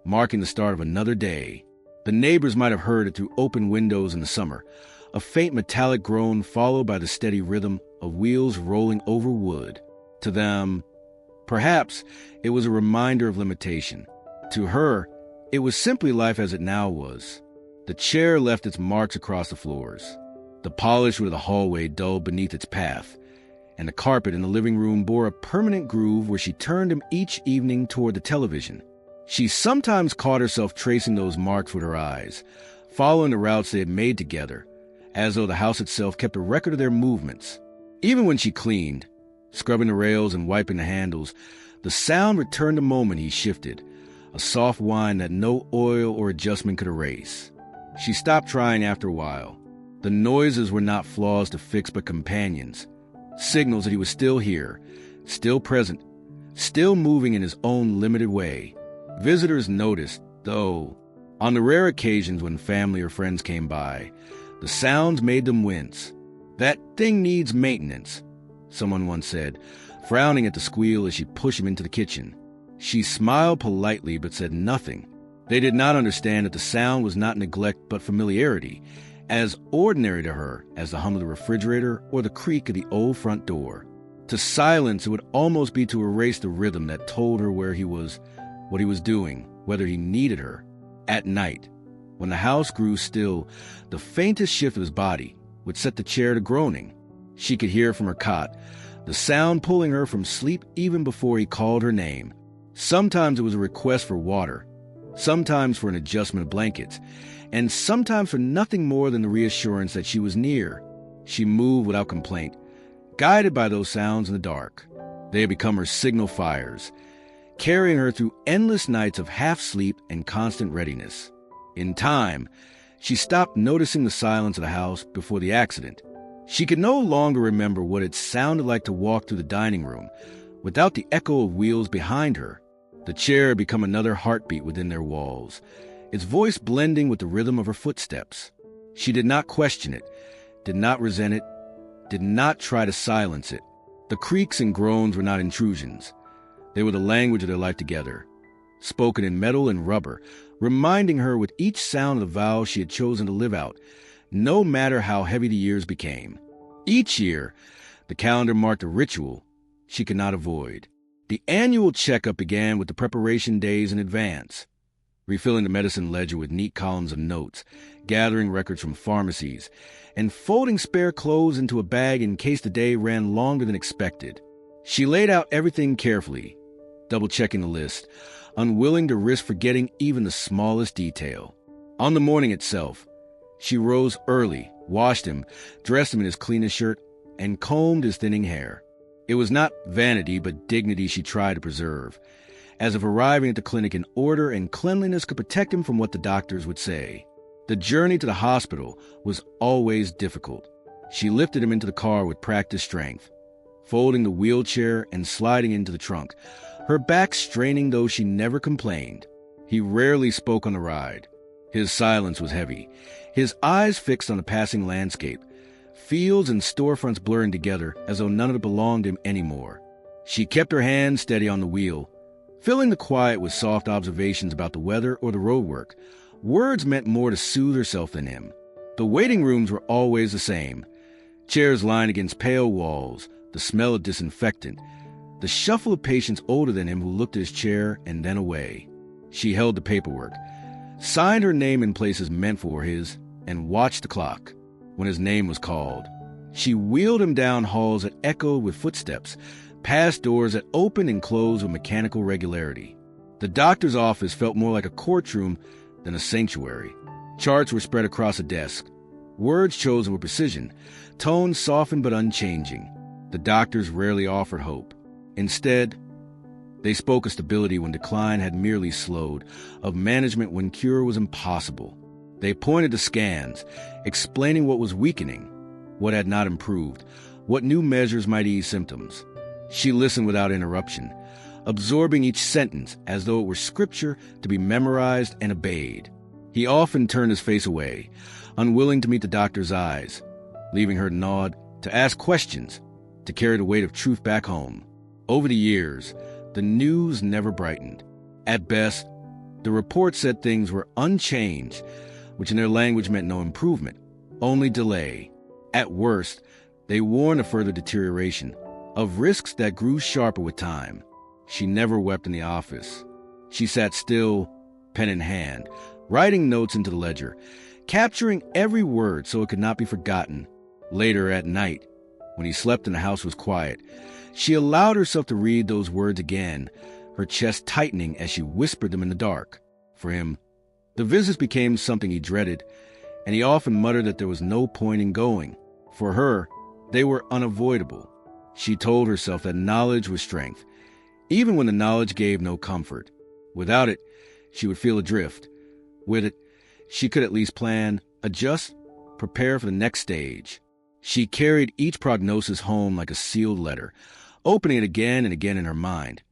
marking the start of another day. The neighbors might have heard it through open windows in the summer, a faint metallic groan followed by the steady rhythm of wheels rolling over wood. To them, perhaps it was a reminder of limitation. To her, it was simply life as it now was. The chair left its marks across the floors. The polish of the hallway dulled beneath its path, and the carpet in the living room bore a permanent groove where she turned him each evening toward the television. She sometimes caught herself tracing those marks with her eyes, following the routes they had made together, as though the house itself kept a record of their movements. Even when she cleaned, scrubbing the rails and wiping the handles, the sound returned the moment he shifted, a soft whine that no oil or adjustment could erase. She stopped trying after a while. The noises were not flaws to fix but companions, signals that he was still here, still present, still moving in his own limited way. Visitors noticed, though, on the rare occasions when family or friends came by, the sounds made them wince. "That thing needs maintenance," someone once said, frowning at the squeal as she pushed him into the kitchen. She smiled politely but said nothing. They did not understand that the sound was not neglect but familiarity, as ordinary to her as the hum of the refrigerator or the creak of the old front door. To silence it would almost be to erase the rhythm that told her where he was, what he was doing, whether he needed her. At night, when the house grew still, the faintest shift of his body would set the chair to groaning. She could hear from her cot, the sound pulling her from sleep even before he called her name. Sometimes it was a request for water, sometimes for an adjustment of blankets, and sometimes for nothing more than the reassurance that she was near. She moved without complaint, guided by those sounds in the dark. They had become her signal fires, carrying her through endless nights of half-sleep and constant readiness. In time, she stopped noticing the silence of the house before the accident. She could no longer remember what it sounded like to walk through the dining room without the echo of wheels behind her. The chair had become another heartbeat within their walls, its voice blending with the rhythm of her footsteps. She did not question it, did not resent it, did not try to silence it. The creaks and groans were not intrusions. They were the language of their life together, spoken in metal and rubber, reminding her with each sound of the vows she had chosen to live out, no matter how heavy the years became. Each year, the calendar marked a ritual she could not avoid. The annual checkup began with the preparation days in advance, refilling the medicine ledger with neat columns of notes, gathering records from pharmacies, and folding spare clothes into a bag in case the day ran longer than expected. She laid out everything carefully, double-checking the list, unwilling to risk forgetting even the smallest detail. On the morning itself, she rose early, washed him, dressed him in his cleanest shirt, and combed his thinning hair. It was not vanity but dignity she tried to preserve, as if arriving at the clinic in order and cleanliness could protect him from what the doctors would say. The journey to the hospital was always difficult. She lifted him into the car with practiced strength, folding the wheelchair and sliding into the trunk, her back straining though she never complained. He rarely spoke on the ride. His silence was heavy, his eyes fixed on the passing landscape, fields and storefronts blurring together as though none of it belonged to him anymore. She kept her hand steady on the wheel, filling the quiet with soft observations about the weather or the roadwork. Words meant more to soothe herself than him. The waiting rooms were always the same. Chairs lined against pale walls, the smell of disinfectant, the shuffle of patients older than him who looked at his chair and then away. She held the paperwork, signed her name in places meant for his, and watched the clock. When his name was called, she wheeled him down halls that echoed with footsteps, past doors that opened and closed with mechanical regularity. The doctor's office felt more like a courtroom than a sanctuary. Charts were spread across a desk, words chosen with precision, tones softened but unchanging. The doctors rarely offered hope. Instead, they spoke of stability when decline had merely slowed, of management when cure was impossible. They pointed to scans, explaining what was weakening, what had not improved, what new measures might ease symptoms. She listened without interruption, absorbing each sentence as though it were scripture to be memorized and obeyed. He often turned his face away, unwilling to meet the doctor's eyes, leaving her to nod, to ask questions, to carry the weight of truth back home. Over the years, the news never brightened. At best, the report said things were unchanged, which in their language meant no improvement, only delay. At worst, they warned of further deterioration, of risks that grew sharper with time. She never wept in the office. She sat still, pen in hand, writing notes into the ledger, capturing every word so it could not be forgotten. Later at night, when he slept and the house was quiet, she allowed herself to read those words again, her chest tightening as she whispered them in the dark. For him, the visits became something he dreaded, and he often muttered that there was no point in going. For her, they were unavoidable. She told herself that knowledge was strength, even when the knowledge gave no comfort. Without it, she would feel adrift. With it, she could at least plan, adjust, prepare for the next stage. She carried each prognosis home like a sealed letter, opening it again and again in her mind,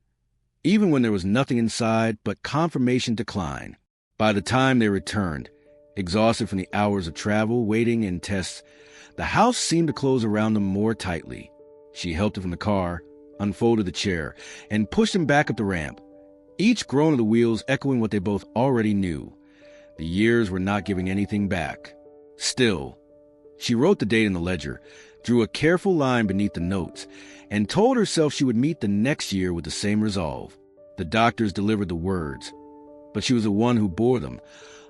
even when there was nothing inside but confirmation decline. By the time they returned, exhausted from the hours of travel, waiting, and tests, the house seemed to close around them more tightly. She helped him from the car, unfolded the chair, and pushed him back up the ramp, each groan of the wheels echoing what they both already knew. The years were not giving anything back. Still, she wrote the date in the ledger, drew a careful line beneath the notes, and told herself she would meet the next year with the same resolve. The doctors delivered the words, but she was the one who bore them,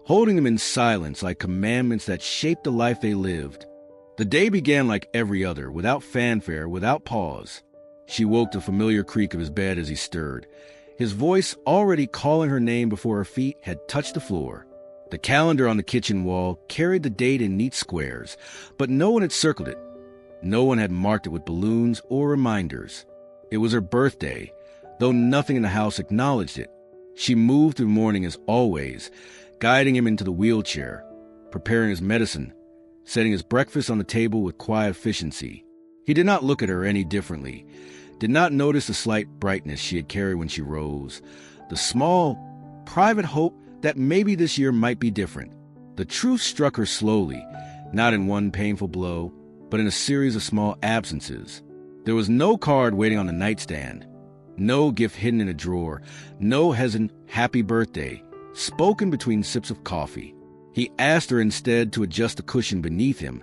holding them in silence like commandments that shaped the life they lived. The day began like every other, without fanfare, without pause. She woke to the familiar creak of his bed as he stirred. His voice, already calling her name before her feet, had touched the floor. The calendar on the kitchen wall carried the date in neat squares, but no one had circled it. No one had marked it with balloons or reminders. It was her birthday, though nothing in the house acknowledged it. She moved through morning as always, guiding him into the wheelchair, preparing his medicine, setting his breakfast on the table with quiet efficiency. He did not look at her any differently, did not notice the slight brightness she had carried when she rose, the small, private hope that maybe this year might be different. The truth struck her slowly, not in one painful blow, but in a series of small absences. There was no card waiting on the nightstand, no gift hidden in a drawer, no hesitant happy birthday, spoken between sips of coffee. He asked her instead to adjust the cushion beneath him,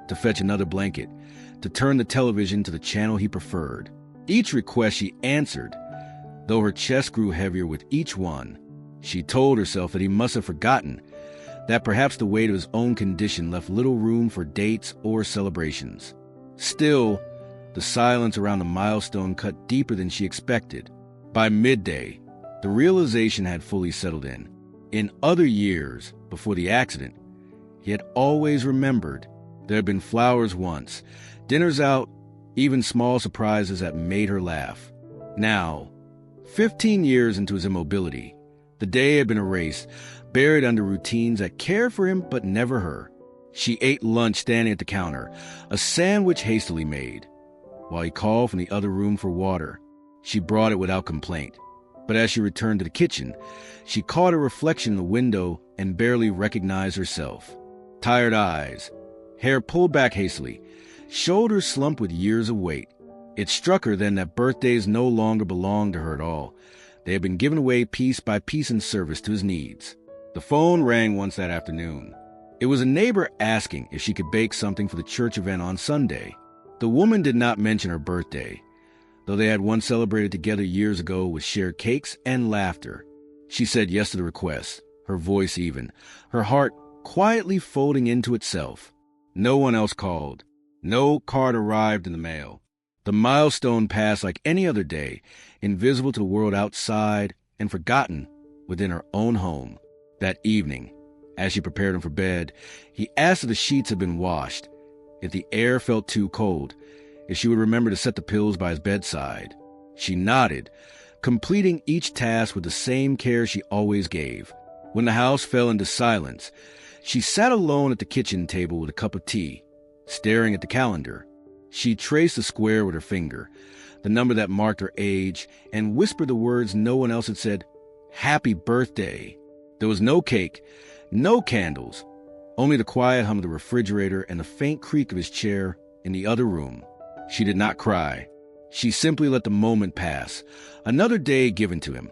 to fetch another blanket, to turn the television to the channel he preferred. Each request she answered, though her chest grew heavier with each one. She told herself that he must have forgotten, that perhaps the weight of his own condition left little room for dates or celebrations. Still, the silence around the milestone cut deeper than she expected. By midday, the realization had fully settled in. In other years, before the accident, he had always remembered. There had been flowers once, dinners out, even small surprises that made her laugh. Now, 15 years into his immobility, the day had been erased, buried under routines that cared for him but never her. She ate lunch standing at the counter, a sandwich hastily made. While he called from the other room for water, she brought it without complaint. But as she returned to the kitchen, she caught a reflection in the window and barely recognized herself. Tired eyes, hair pulled back hastily, shoulders slumped with years of weight. It struck her then that birthdays no longer belonged to her at all. They had been given away piece by piece in service to his needs. The phone rang once that afternoon. It was a neighbor asking if she could bake something for the church event on Sunday. The woman did not mention her birthday, though they had once celebrated together years ago with shared cakes and laughter. She said yes to the request, her voice even, her heart quietly folding into itself. No one else called. No card arrived in the mail. The milestone passed like any other day, invisible to the world outside and forgotten within her own home. That evening, as she prepared him for bed, he asked if the sheets had been washed, if the air felt too cold, if she would remember to set the pills by his bedside. She nodded, completing each task with the same care she always gave. When the house fell into silence, she sat alone at the kitchen table with a cup of tea, staring at the calendar. She traced the square with her finger, the number that marked her age, and whispered the words no one else had said, "Happy birthday." There was no cake, no candles, only the quiet hum of the refrigerator and the faint creak of his chair in the other room. She did not cry. She simply let the moment pass, another day given to him,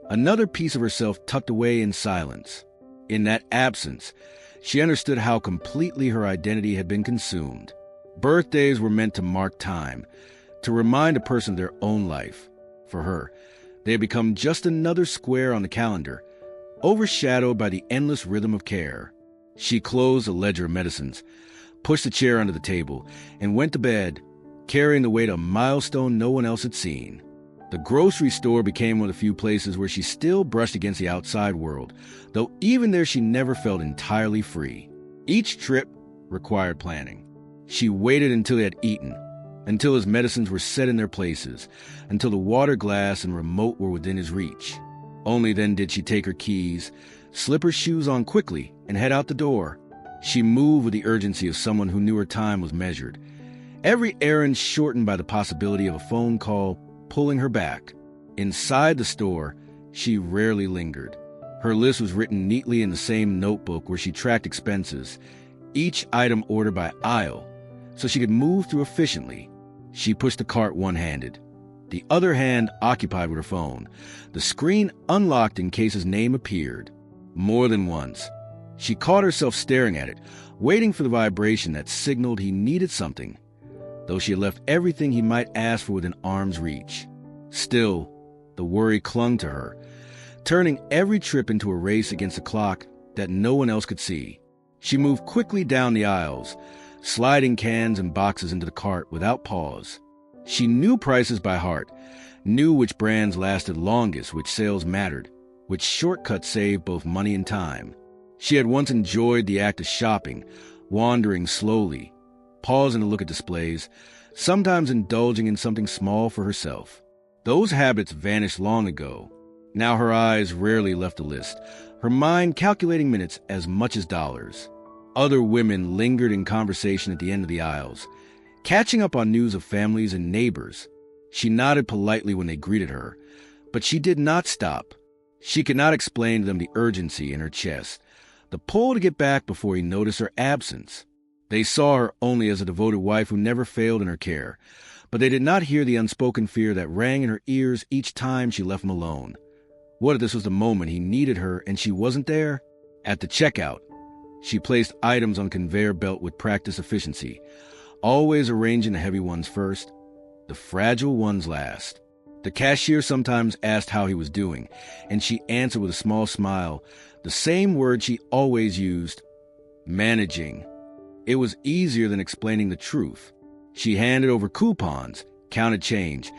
another piece of herself tucked away in silence. In that absence, she understood how completely her identity had been consumed. Birthdays were meant to mark time, to remind a person of their own life. For her, they had become just another square on the calendar, overshadowed by the endless rhythm of care. She closed the ledger of medicines, pushed the chair under the table, and went to bed, carrying the weight of a milestone no one else had seen. The grocery store became one of the few places where she still brushed against the outside world, though even there she never felt entirely free. Each trip required planning. She waited until he had eaten, until his medicines were set in their places, until the water glass and remote were within his reach. Only then did she take her keys, slip her shoes on quickly, and head out the door. She moved with the urgency of someone who knew her time was measured. Every errand shortened by the possibility of a phone call pulling her back. Inside the store, she rarely lingered. Her list was written neatly in the same notebook where she tracked expenses, each item ordered by aisle, so she could move through efficiently. She pushed the cart one-handed, the other hand occupied with her phone, the screen unlocked in case his name appeared. More than once, she caught herself staring at it, waiting for the vibration that signaled he needed something, though she had left everything he might ask for within arm's reach. Still, the worry clung to her, turning every trip into a race against a clock that no one else could see. She moved quickly down the aisles, sliding cans and boxes into the cart without pause. She knew prices by heart, knew which brands lasted longest, which sales mattered, which shortcuts saved both money and time. She had once enjoyed the act of shopping, wandering slowly, pausing to look at displays, sometimes indulging in something small for herself. Those habits vanished long ago. Now her eyes rarely left the list, her mind calculating minutes as much as dollars. Other women lingered in conversation at the end of the aisles, catching up on news of families and neighbors. She nodded politely when they greeted her, but she did not stop. She could not explain to them the urgency in her chest, the pull to get back before he noticed her absence. They saw her only as a devoted wife who never failed in her care, but they did not hear the unspoken fear that rang in her ears each time she left him alone. What if this was the moment he needed her and she wasn't there? At the checkout, she placed items on conveyor belt with practiced efficiency, always arranging the heavy ones first, the fragile ones last. The cashier sometimes asked how he was doing, and she answered with a small smile, the same word she always used, managing. It was easier than explaining the truth. She handed over coupons, counted change,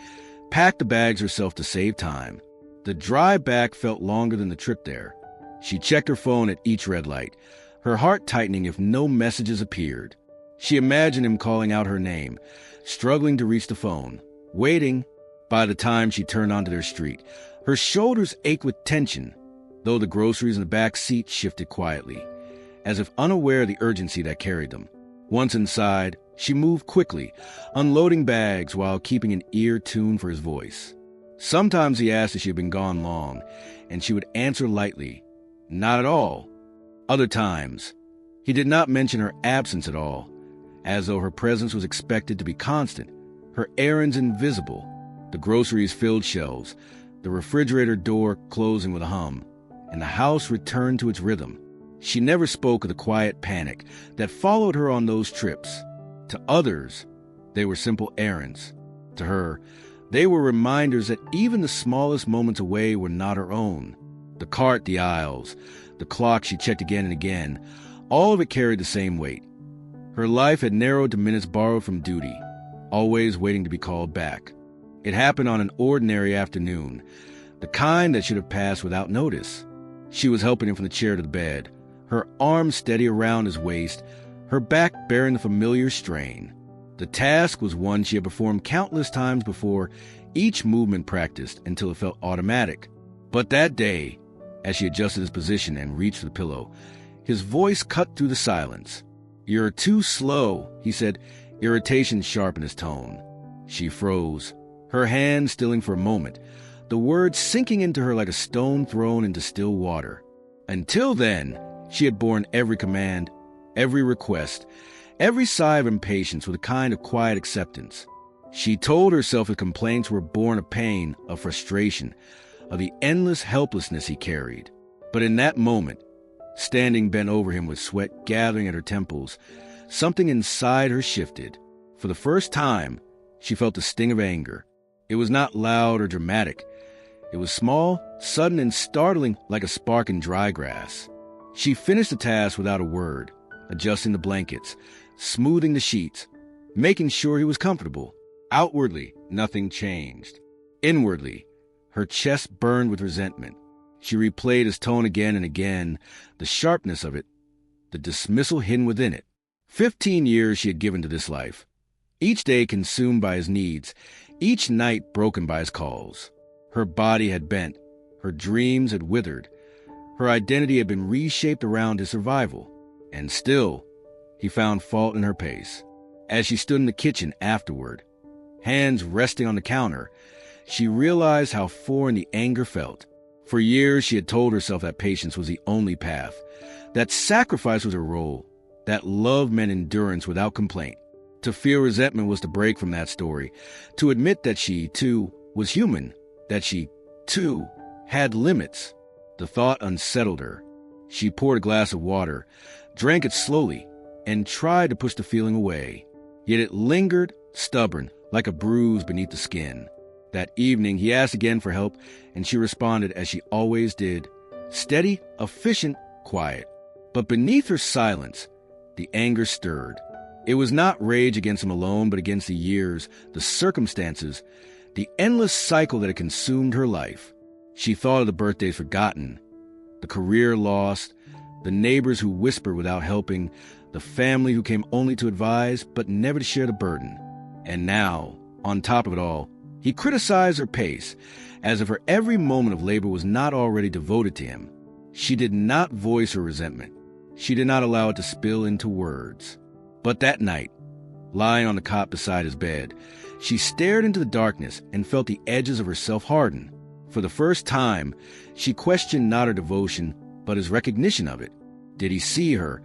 packed the bags herself to save time. The drive back felt longer than the trip there. She checked her phone at each red light, her heart tightening if no messages appeared. She imagined him calling out her name, struggling to reach the phone, waiting. By the time she turned onto their street, her shoulders ached with tension, though the groceries in the back seat shifted quietly, as if unaware of the urgency that carried them. Once inside, she moved quickly, unloading bags while keeping an ear tuned for his voice. Sometimes he asked if she had been gone long, and she would answer lightly, "Not at all." Other times, he did not mention her absence at all, as though her presence was expected to be constant, her errands invisible, the groceries filled shelves, the refrigerator door closing with a hum, and the house returned to its rhythm. She never spoke of the quiet panic that followed her on those trips. To others, they were simple errands. To her, they were reminders that even the smallest moments away were not her own. The cart, the aisles, the clock she checked again and again, all of it carried the same weight. Her life had narrowed to minutes borrowed from duty, always waiting to be called back. It happened on an ordinary afternoon, the kind that should have passed without notice. She was helping him from the chair to the bed, her arms steady around his waist, her back bearing the familiar strain. The task was one she had performed countless times before, each movement practiced until it felt automatic. But that day, as she adjusted his position and reached for the pillow, his voice cut through the silence. "You're too slow," he said, irritation sharp in his tone. She froze, her hand stilling for a moment, the words sinking into her like a stone thrown into still water. Until then, she had borne every command, every request, every sigh of impatience with a kind of quiet acceptance. She told herself his complaints were born of pain, of frustration, of the endless helplessness he carried. But in that moment, standing bent over him with sweat gathering at her temples, something inside her shifted. For the first time, she felt the sting of anger. It was not loud or dramatic. It was small, sudden, and startling like a spark in dry grass. She finished the task without a word, adjusting the blankets, smoothing the sheets, making sure he was comfortable. Outwardly, nothing changed. Inwardly, her chest burned with resentment. She replayed his tone again and again, the sharpness of it, the dismissal hidden within it. 15 years she had given to this life, each day consumed by his needs, each night broken by his calls. Her body had bent, her dreams had withered, her identity had been reshaped around his survival. And still, he found fault in her pace. As she stood in the kitchen afterward, hands resting on the counter, she realized how foreign the anger felt. For years, she had told herself that patience was the only path, that sacrifice was her role, that love meant endurance without complaint. To feel resentment was to break from that story, to admit that she, too, was human, that she, too, had limits. The thought unsettled her. She poured a glass of water, drank it slowly, and tried to push the feeling away. Yet it lingered, stubborn, like a bruise beneath the skin. That evening, he asked again for help, and she responded as she always did, steady, efficient, quiet. But beneath her silence, the anger stirred. It was not rage against him alone, but against the years, the circumstances, the endless cycle that had consumed her life. She thought of the birthdays forgotten, the career lost, the neighbors who whispered without helping, the family who came only to advise but never to share the burden. And now, on top of it all, he criticized her pace, as if her every moment of labor was not already devoted to him. She did not voice her resentment. She did not allow it to spill into words. But that night, lying on the cot beside his bed, she stared into the darkness and felt the edges of herself harden. For the first time, she questioned not her devotion, but his recognition of it. Did he see her,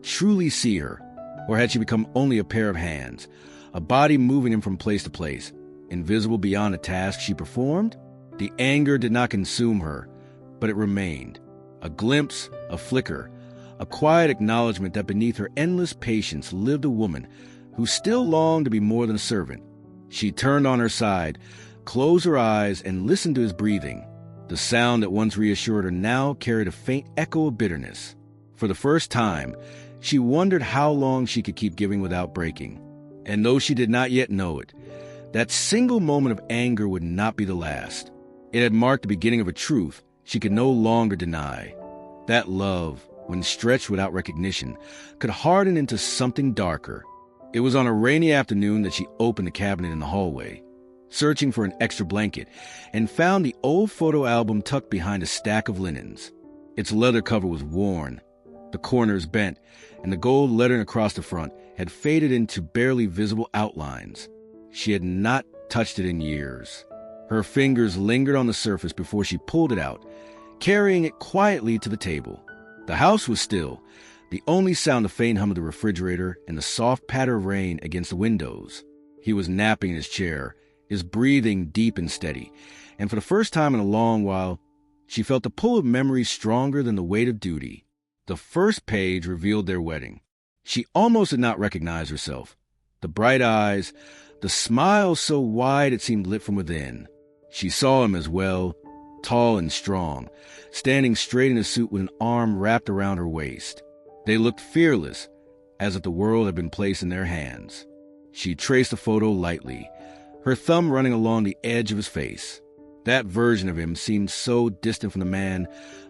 truly see her, or had she become only a pair of hands, a body moving him from place to place, invisible beyond the task she performed? The anger did not consume her, but it remained. A glimpse, a flicker, a quiet acknowledgement that beneath her endless patience lived a woman who still longed to be more than a servant. She turned on her side, closed her eyes, and listened to his breathing. The sound that once reassured her now carried a faint echo of bitterness. For the first time, she wondered how long she could keep giving without breaking. And though she did not yet know it, that single moment of anger would not be the last. It had marked the beginning of a truth she could no longer deny. That love, when stretched without recognition, could harden into something darker. It was on a rainy afternoon that she opened the cabinet in the hallway, searching for an extra blanket, and found the old photo album tucked behind a stack of linens. Its leather cover was worn, the corners bent, and the gold lettering across the front had faded into barely visible outlines. She had not touched it in years. Her fingers lingered on the surface before she pulled it out, carrying it quietly to the table. The house was still, the only sound the faint hum of the refrigerator and the soft patter of rain against the windows. He was napping in his chair, his breathing deep and steady, and for the first time in a long while, she felt the pull of memory stronger than the weight of duty. The first page revealed their wedding. She almost did not recognize herself. The bright eyes, the smile so wide it seemed lit from within. She saw him as well, tall and strong, standing straight in a suit with an arm wrapped around her waist. They looked fearless, as if the world had been placed in their hands. She traced the photo lightly, her thumb running along the edge of his face. That version of him seemed so distant from the man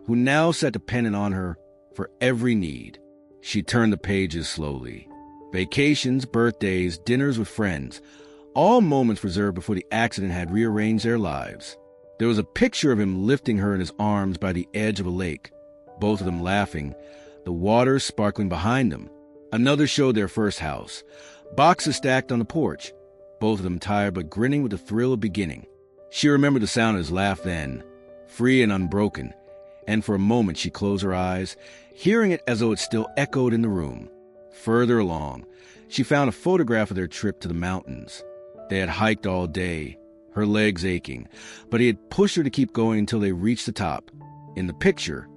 who now sat dependent on her for every need. She turned the pages slowly. Vacations, birthdays, dinners with friends, all moments reserved before the accident had rearranged their lives. There was a picture of him lifting her in his arms by the edge of a lake, both of them laughing, the water sparkling behind them. Another showed their first house, boxes stacked on the porch, both of them tired but grinning with the thrill of beginning. She remembered the sound of his laugh then, free and unbroken, and for a moment she closed her eyes, hearing it as though it still echoed in the room. Further along, she found a photograph of their trip to the mountains. They had hiked all day, her legs aching, but he had pushed her to keep going until they reached the top. In the picture,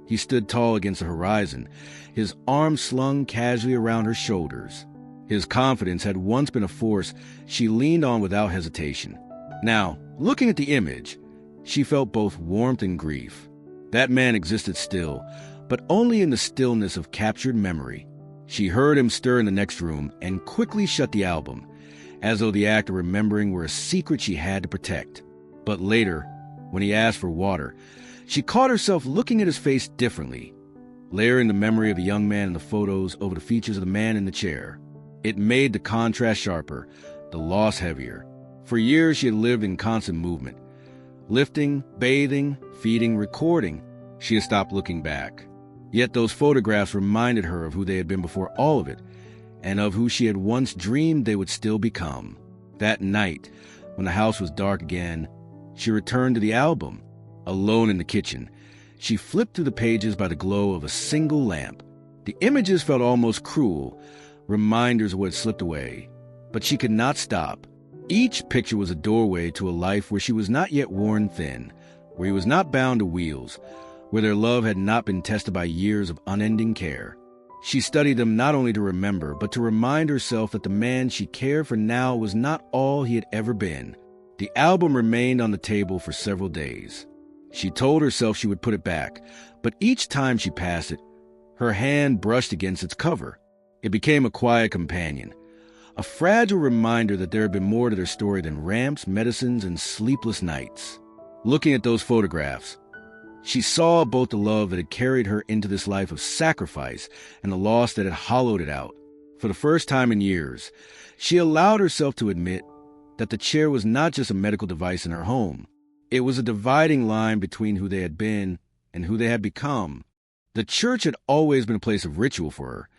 he stood tall against the horizon, his arms slung casually around her shoulders. His confidence had once been a force she leaned on without hesitation. Now, looking at the image, she felt both warmth and grief. That man existed still, but only in the stillness of captured memory. She heard him stir in the next room and quickly shut the album, as though the act of remembering were a secret she had to protect. But later, when he asked for water, she caught herself looking at his face differently, layering the memory of the young man in the photos over the features of the man in the chair. It made the contrast sharper, the loss heavier. For years she had lived in constant movement, lifting, bathing, feeding, recording. She had stopped looking back. Yet those photographs reminded her of who they had been before all of it, and of who she had once dreamed they would still become. That night, when the house was dark again, she returned to the album. Alone in the kitchen, she flipped through the pages by the glow of a single lamp. The images felt almost cruel, reminders of what had slipped away. But she could not stop. Each picture was a doorway to a life where she was not yet worn thin, where he was not bound to wheels, where their love had not been tested by years of unending care. She studied them not only to remember, but to remind herself that the man she cared for now was not all he had ever been. The album remained on the table for several days. She told herself she would put it back, but each time she passed it, her hand brushed against its cover. It became a quiet companion, a fragile reminder that there had been more to their story than ramps, medicines, and sleepless nights. Looking at those photographs, she saw both the love that had carried her into this life of sacrifice and the loss that had hollowed it out. For the first time in years, she allowed herself to admit that the chair was not just a medical device in her home. It was a dividing line between who they had been and who they had become. The church had always been a place of ritual for her,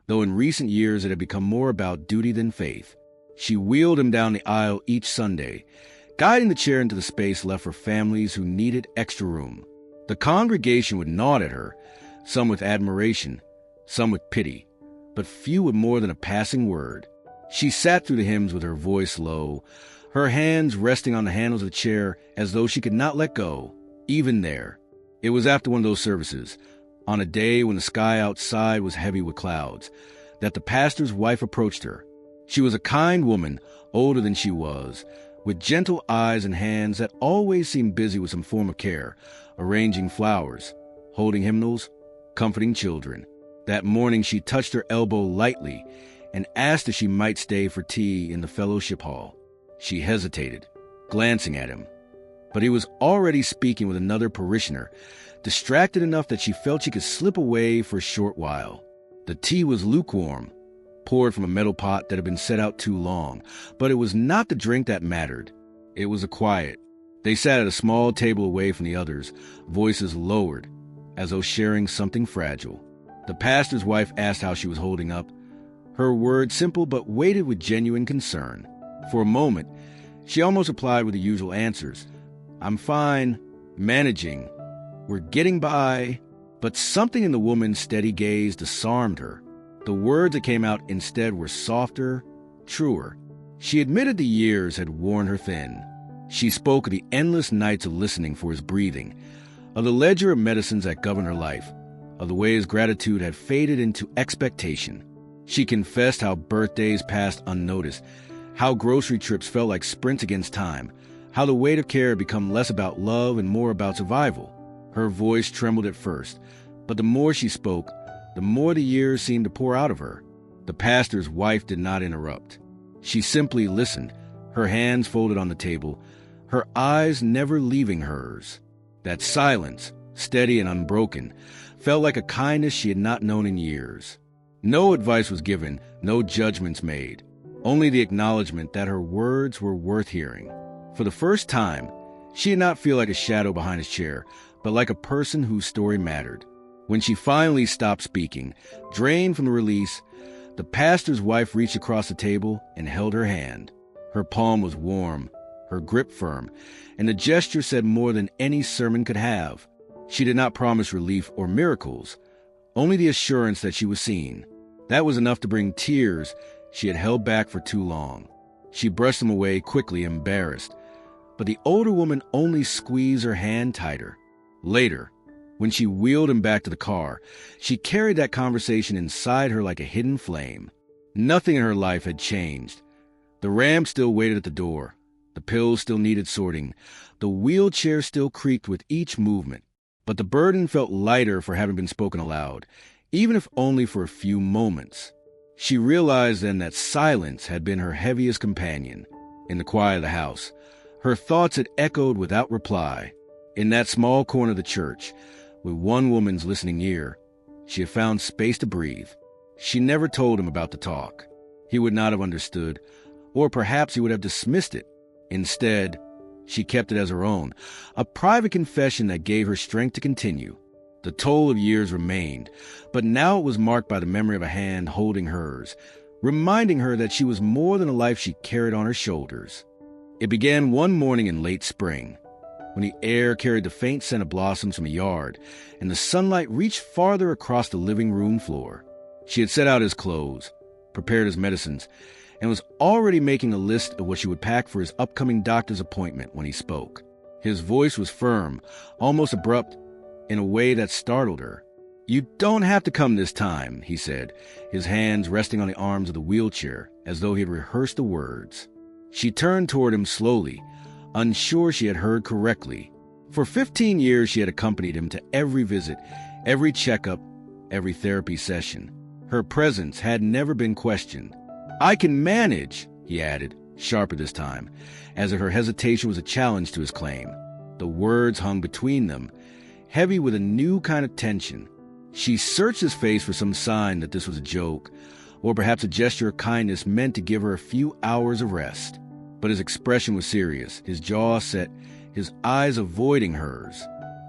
though in recent years it had become more about duty than faith. She wheeled him down the aisle each Sunday, guiding the chair into the space left for families who needed extra room. The congregation would nod at her, some with admiration, some with pity, but few with more than a passing word. She sat through the hymns with her voice low, her hands resting on the handles of the chair as though she could not let go, even there. It was after one of those services, on a day when the sky outside was heavy with clouds, that the pastor's wife approached her. She was a kind woman, older than she was, with gentle eyes and hands that always seemed busy with some form of care, arranging flowers, holding hymnals, comforting children. That morning she touched her elbow lightly and asked if she might stay for tea in the fellowship hall. She hesitated, glancing at him, but he was already speaking with another parishioner, distracted enough that she felt she could slip away for a short while. The tea was lukewarm, poured from a metal pot that had been set out too long, but it was not the drink that mattered. It was the quiet. They sat at a small table away from the others, voices lowered, as though sharing something fragile. The pastor's wife asked how she was holding up, her words simple but weighted with genuine concern. For a moment, she almost replied with the usual answers. "I'm fine, managing, we're getting by." But something in the woman's steady gaze disarmed her. The words that came out instead were softer, truer. She admitted the years had worn her thin. She spoke of the endless nights of listening for his breathing, of the ledger of medicines that governed her life, of the way his gratitude had faded into expectation. She confessed how birthdays passed unnoticed, how grocery trips felt like sprints against time, how the weight of care had become less about love and more about survival. Her voice trembled at first, but the more she spoke, the more the years seemed to pour out of her. The pastor's wife did not interrupt. She simply listened, her hands folded on the table, her eyes never leaving hers. That silence, steady and unbroken, felt like a kindness she had not known in years. No advice was given, no judgments made, only the acknowledgement that her words were worth hearing. For the first time, she did not feel like a shadow behind his chair, but like a person whose story mattered. When she finally stopped speaking, drained from the release, the pastor's wife reached across the table and held her hand. Her palm was warm, her grip firm, and the gesture said more than any sermon could have. She did not promise relief or miracles, only the assurance that she was seen. That was enough to bring tears she had held back for too long. She brushed them away quickly, embarrassed, but the older woman only squeezed her hand tighter. Later, when she wheeled him back to the car, she carried that conversation inside her like a hidden flame. Nothing in her life had changed. The Ram still waited at the door. The pills still needed sorting. The wheelchair still creaked with each movement. But the burden felt lighter for having been spoken aloud, even if only for a few moments. She realized then that silence had been her heaviest companion. In the quiet of the house, her thoughts had echoed without reply. In that small corner of the church, with one woman's listening ear, she had found space to breathe. She never told him about the talk. He would not have understood, or perhaps he would have dismissed it. Instead, she kept it as her own, a private confession that gave her strength to continue. The toll of years remained, but now it was marked by the memory of a hand holding hers, reminding her that she was more than a life she carried on her shoulders. It began one morning in late spring, when the air carried the faint scent of blossoms from a yard, and the sunlight reached farther across the living room floor. She had set out his clothes, prepared his medicines, and was already making a list of what she would pack for his upcoming doctor's appointment when he spoke. His voice was firm, almost abrupt, in a way that startled her. "You don't have to come this time," he said, his hands resting on the arms of the wheelchair, as though he had rehearsed the words. She turned toward him slowly, unsure she had heard correctly. For 15 years she had accompanied him to every visit, every checkup, every therapy session. Her presence had never been questioned. "I can manage," he added, sharper this time, as if her hesitation was a challenge to his claim. The words hung between them, heavy with a new kind of tension. She searched his face for some sign that this was a joke, or perhaps a gesture of kindness meant to give her a few hours of rest. But his expression was serious, his jaw set, his eyes avoiding hers.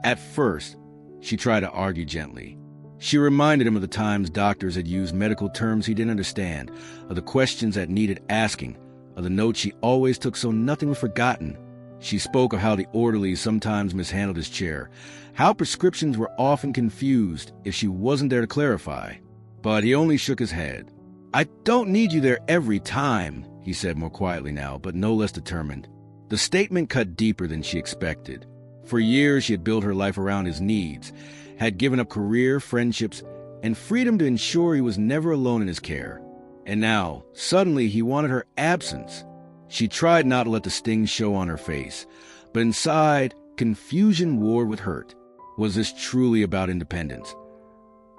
At first, she tried to argue gently. She reminded him of the times doctors had used medical terms he didn't understand, of the questions that needed asking, of the notes she always took so nothing was forgotten. She spoke of how the orderlies sometimes mishandled his chair, how prescriptions were often confused if she wasn't there to clarify. But he only shook his head. "I don't need you there every time," he said more quietly now, but no less determined. The statement cut deeper than she expected. For years she had built her life around his needs, had given up career, friendships, and freedom to ensure he was never alone in his care. And now, suddenly, he wanted her absence. She tried not to let the sting show on her face, but inside, confusion warred with hurt. Was this truly about independence?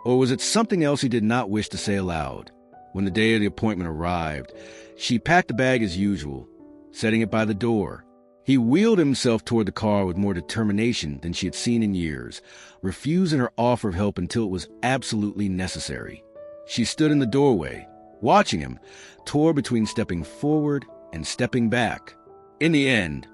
Or was it something else he did not wish to say aloud? When the day of the appointment arrived, she packed the bag as usual, setting it by the door. He wheeled himself toward the car with more determination than she had seen in years, refusing her offer of help until it was absolutely necessary. She stood in the doorway, watching him, tore between stepping forward and stepping back. In the end,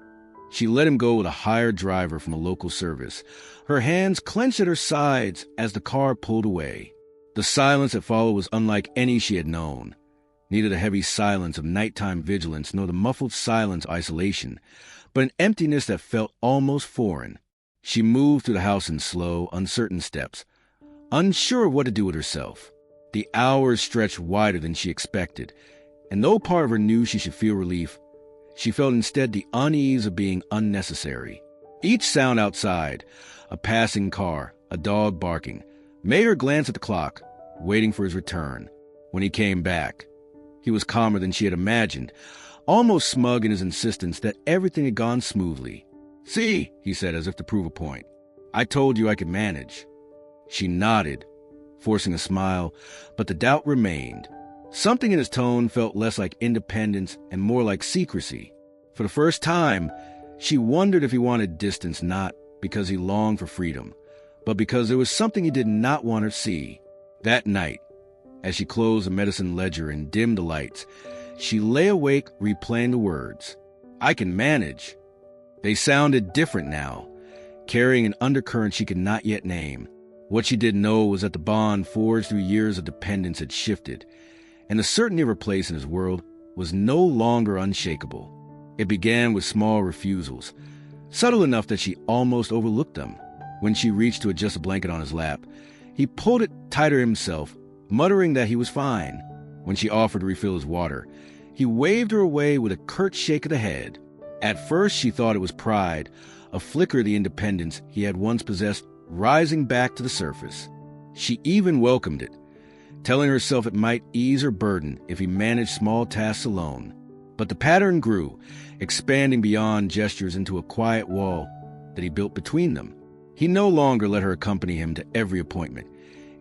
she let him go with a hired driver from a local service, her hands clenched at her sides as the car pulled away. The silence that followed was unlike any she had known. Neither the heavy silence of nighttime vigilance nor the muffled silence of isolation, but an emptiness that felt almost foreign. She moved through the house in slow, uncertain steps, unsure of what to do with herself. The hours stretched wider than she expected, and though part of her knew she should feel relief, she felt instead the unease of being unnecessary. Each sound outside, a passing car, a dog barking, made her glance at the clock, waiting for his return. When he came back, he was calmer than she had imagined, almost smug in his insistence that everything had gone smoothly. "See," he said as if to prove a point. "I told you I could manage." She nodded, forcing a smile, but the doubt remained. Something in his tone felt less like independence and more like secrecy. For the first time, she wondered if he wanted distance not because he longed for freedom, but because there was something he did not want her to see. That night, as she closed the medicine ledger and dimmed the lights, she lay awake replaying the words, "I can manage." They sounded different now, carrying an undercurrent she could not yet name. What she did know was that the bond forged through years of dependence had shifted, and the certainty of her place in his world was no longer unshakable. It began with small refusals, subtle enough that she almost overlooked them. When she reached to adjust a blanket on his lap, he pulled it tighter himself, muttering that he was fine. When she offered to refill his water, he waved her away with a curt shake of the head. At first she thought it was pride, a flicker of the independence he had once possessed rising back to the surface. She even welcomed it, telling herself it might ease her burden if he managed small tasks alone. But the pattern grew, expanding beyond gestures into a quiet wall that he built between them. He no longer let her accompany him to every appointment,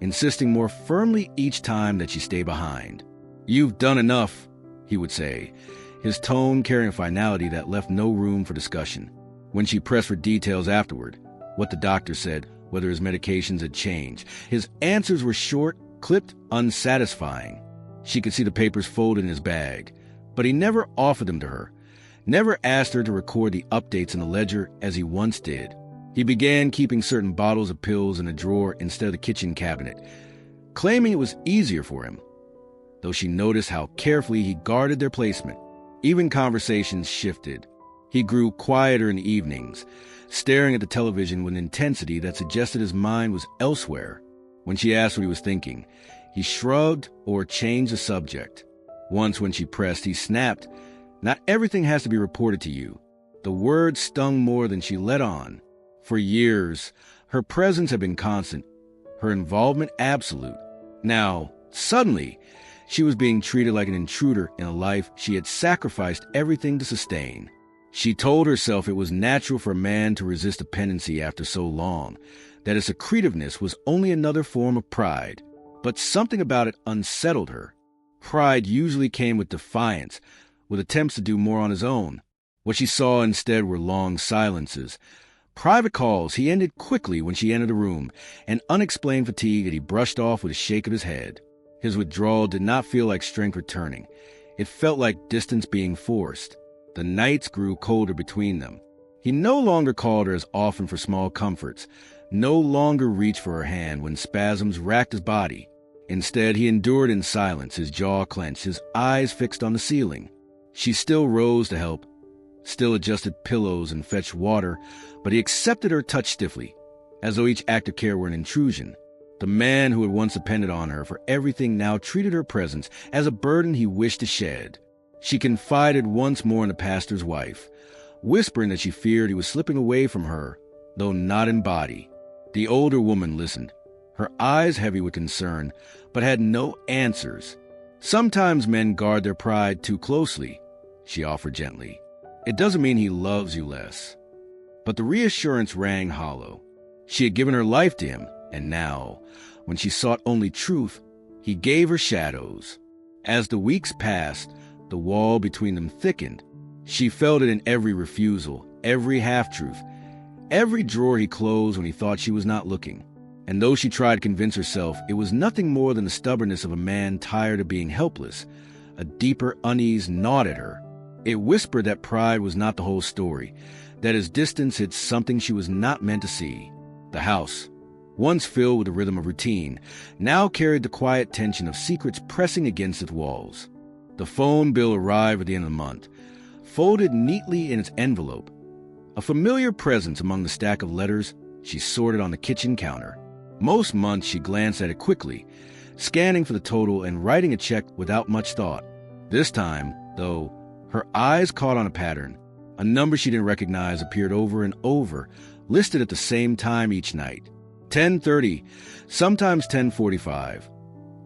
insisting more firmly each time that she stay behind. "You've done enough," he would say, his tone carrying a finality that left no room for discussion. When she pressed for details afterward, what the doctor said, whether his medications had changed, his answers were short, clipped, unsatisfying. She could see the papers folded in his bag, but he never offered them to her, never asked her to record the updates in the ledger as he once did. He began keeping certain bottles of pills in a drawer instead of the kitchen cabinet, claiming it was easier for him, though she noticed how carefully he guarded their placement. Even conversations shifted. He grew quieter in the evenings, staring at the television with an intensity that suggested his mind was elsewhere. When she asked what he was thinking, he shrugged or changed the subject. Once when she pressed, he snapped, "Not everything has to be reported to you." The words stung more than she let on. For years, her presence had been constant, her involvement absolute. Now, suddenly, she was being treated like an intruder in a life she had sacrificed everything to sustain. She told herself it was natural for a man to resist dependency after so long, that his secretiveness was only another form of pride. But something about it unsettled her. Pride usually came with defiance, with attempts to do more on his own. What she saw instead were long silences. Private calls he ended quickly when she entered the room, an unexplained fatigue that he brushed off with a shake of his head. His withdrawal did not feel like strength returning. It felt like distance being forced. The nights grew colder between them. He no longer called her as often for small comforts, no longer reached for her hand when spasms racked his body. Instead, he endured in silence, his jaw clenched, his eyes fixed on the ceiling. She still rose to help, still adjusted pillows and fetched water, but he accepted her touch stiffly, as though each act of care were an intrusion. The man who had once depended on her for everything now treated her presence as a burden he wished to shed. She confided once more in the pastor's wife, whispering that she feared he was slipping away from her, though not in body. The older woman listened, her eyes heavy with concern, but had no answers. "Sometimes men guard their pride too closely," she offered gently. "It doesn't mean he loves you less." But the reassurance rang hollow. She had given her life to him, and now, when she sought only truth, he gave her shadows. As the weeks passed, the wall between them thickened. She felt it in every refusal, every half-truth, every drawer he closed when he thought she was not looking. And though she tried to convince herself, it was nothing more than the stubbornness of a man tired of being helpless, a deeper unease gnawed at her. It whispered that pride was not the whole story, that his distance hid something she was not meant to see. The house, once filled with the rhythm of routine, now carried the quiet tension of secrets pressing against its walls. The phone bill arrived at the end of the month, folded neatly in its envelope. A familiar presence among the stack of letters she sorted on the kitchen counter. Most months she glanced at it quickly, scanning for the total and writing a check without much thought. This time, though, her eyes caught on a pattern. A number she didn't recognize appeared over and over, listed at the same time each night. 10:30, sometimes 10:45.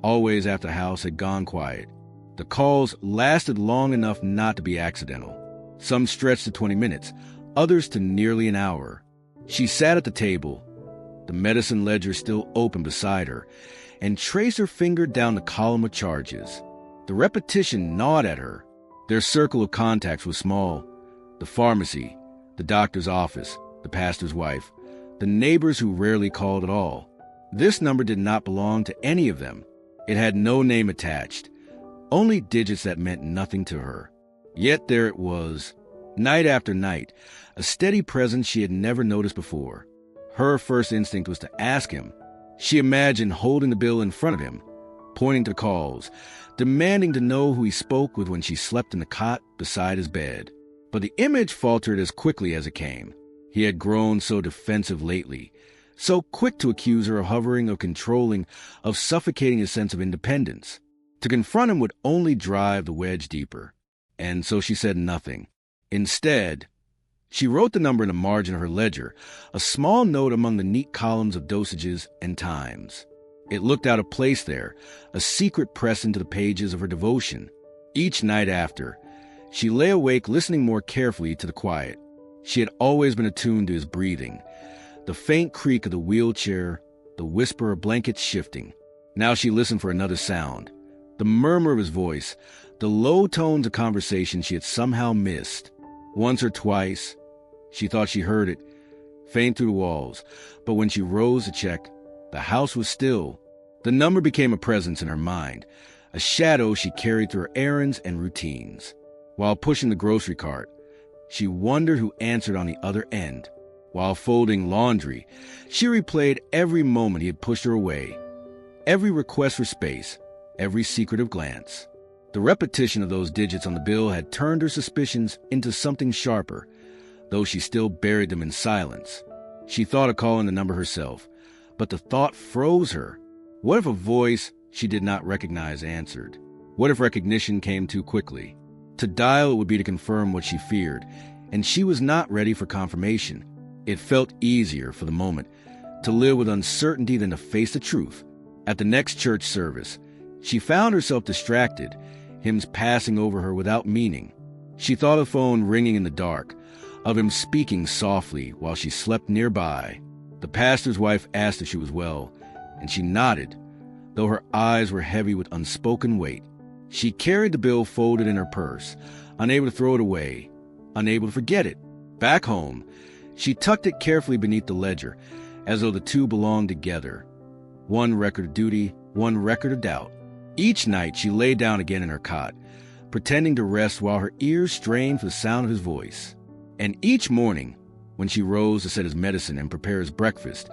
Always after the house had gone quiet. The calls lasted long enough not to be accidental. Some stretched to 20 minutes, others to nearly an hour. She sat at the table, the medicine ledger still open beside her, and traced her finger down the column of charges. The repetition gnawed at her. Their circle of contacts was small. The pharmacy, the doctor's office, the pastor's wife, the neighbors who rarely called at all. This number did not belong to any of them. It had no name attached, only digits that meant nothing to her. Yet there it was, night after night, a steady presence she had never noticed before. Her first instinct was to ask him. She imagined holding the bill in front of him, pointing to calls, demanding to know who he spoke with when she slept in the cot beside his bed. But the image faltered as quickly as it came. He had grown so defensive lately, so quick to accuse her of hovering, of controlling, of suffocating his sense of independence. To confront him would only drive the wedge deeper. And so she said nothing. Instead, she wrote the number in the margin of her ledger, a small note among the neat columns of dosages and times. It looked out of place there, a secret pressed into the pages of her devotion. Each night after, she lay awake listening more carefully to the quiet. She had always been attuned to his breathing, the faint creak of the wheelchair, the whisper of blankets shifting. Now she listened for another sound, the murmur of his voice, the low tones of conversation she had somehow missed. Once or twice, she thought she heard it, faint through the walls, but when she rose to check, the house was still. The number became a presence in her mind, a shadow she carried through her errands and routines. While pushing the grocery cart, she wondered who answered on the other end. While folding laundry, she replayed every moment he had pushed her away, every request for space, every secretive glance. The repetition of those digits on the bill had turned her suspicions into something sharper, though she still buried them in silence. She thought of calling the number herself, but the thought froze her. What if a voice she did not recognize answered? What if recognition came too quickly? To dial it would be to confirm what she feared, and she was not ready for confirmation. It felt easier for the moment to live with uncertainty than to face the truth. At the next church service, she found herself distracted, hymns passing over her without meaning. She thought of the phone ringing in the dark, of him speaking softly while she slept nearby. The pastor's wife asked if she was well, and she nodded, though her eyes were heavy with unspoken weight. She carried the bill folded in her purse, unable to throw it away, unable to forget it. Back home, she tucked it carefully beneath the ledger, as though the two belonged together. One record of duty, one record of doubt. Each night she lay down again in her cot, pretending to rest while her ears strained for the sound of his voice. And each morning, when she rose to set his medicine and prepare his breakfast,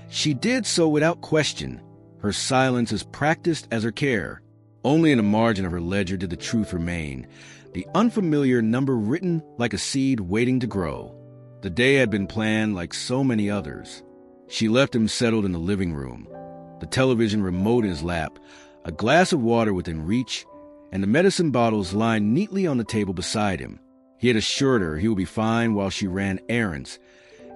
she did so without question, her silence as practiced as her care. Only in the margin of her ledger did the truth remain, the unfamiliar number written like a seed waiting to grow. The day had been planned like so many others. She left him settled in the living room, the television remote in his lap, a glass of water within reach, and the medicine bottles lined neatly on the table beside him. He had assured her he would be fine while she ran errands,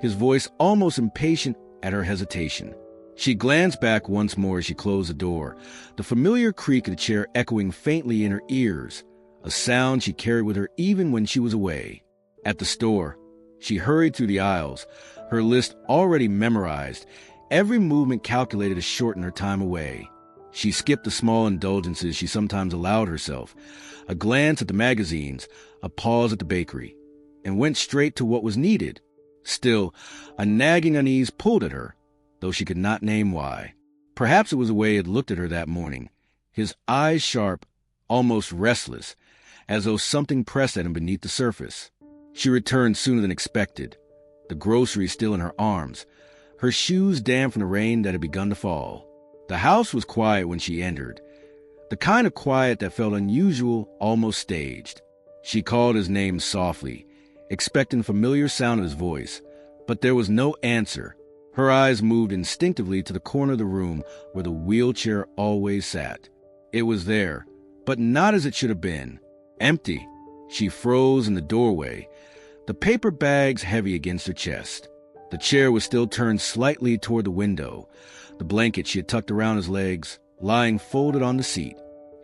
his voice almost impatient at her hesitation. She glanced back once more as she closed the door, the familiar creak of the chair echoing faintly in her ears, a sound she carried with her even when she was away. At the store, she hurried through the aisles, her list already memorized, every movement calculated to shorten her time away. She skipped the small indulgences she sometimes allowed herself, a glance at the magazines, a pause at the bakery, and went straight to what was needed. Still, a nagging unease pulled at her, though she could not name why. Perhaps it was the way he had looked at her that morning, his eyes sharp, almost restless, as though something pressed at him beneath the surface. She returned sooner than expected, the groceries still in her arms, her shoes damp from the rain that had begun to fall. The house was quiet when she entered, the kind of quiet that felt unusual, almost staged. She called his name softly, expecting the familiar sound of his voice, but there was no answer. Her eyes moved instinctively to the corner of the room where the wheelchair always sat. It was there, but not as it should have been. Empty. She froze in the doorway, the paper bags heavy against her chest. The chair was still turned slightly toward the window, the blanket she had tucked around his legs lying folded on the seat.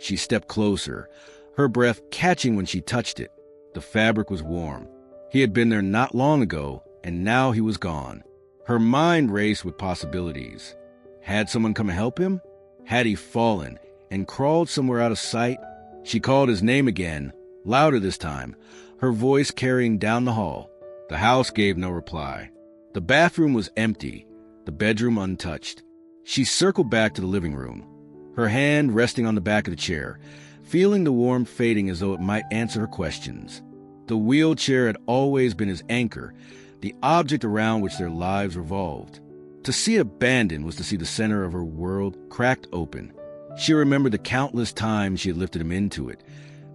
She stepped closer, her breath catching when she touched it. The fabric was warm. He had been there not long ago, and now he was gone. Her mind raced with possibilities. Had someone come and help him? Had he fallen and crawled somewhere out of sight? She called his name again, louder this time, her voice carrying down the hall. The house gave no reply. The bathroom was empty, the bedroom untouched. She circled back to the living room, her hand resting on the back of the chair, feeling the warmth fading as though it might answer her questions. The wheelchair had always been his anchor, the object around which their lives revolved. To see it abandoned was to see the center of her world cracked open. She remembered the countless times she had lifted him into it,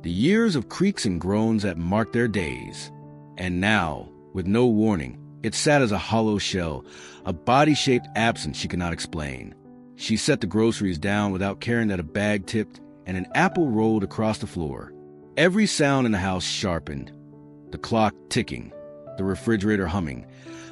the years of creaks and groans that marked their days. And now, with no warning, it sat as a hollow shell, a body-shaped absence she could not explain. She set the groceries down without caring that a bag tipped and an apple rolled across the floor. Every sound in the house sharpened, the clock ticking, the refrigerator humming,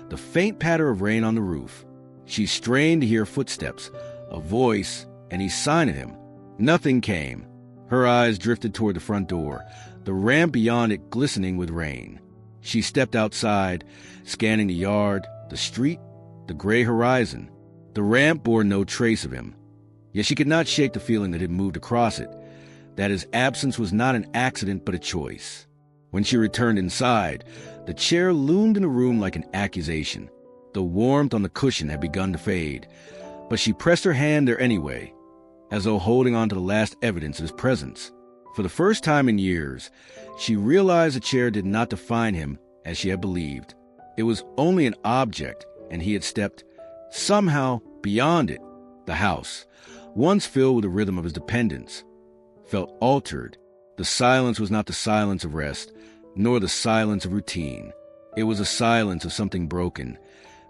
the faint patter of rain on the roof. She strained to hear footsteps, a voice, any sign of him. Nothing came. Her eyes drifted toward the front door, the ramp beyond it glistening with rain. She stepped outside, scanning the yard, the street, the gray horizon. The ramp bore no trace of him. Yet she could not shake the feeling that had moved across it, that his absence was not an accident but a choice. When she returned inside, the chair loomed in the room like an accusation. The warmth on the cushion had begun to fade, but she pressed her hand there anyway, as though holding on to the last evidence of his presence. For the first time in years, she realized the chair did not define him as she had believed. It was only an object, and he had stepped, somehow, beyond it. The house, once filled with the rhythm of his dependence, felt altered. The silence was not the silence of rest, nor the silence of routine. It was a silence of something broken,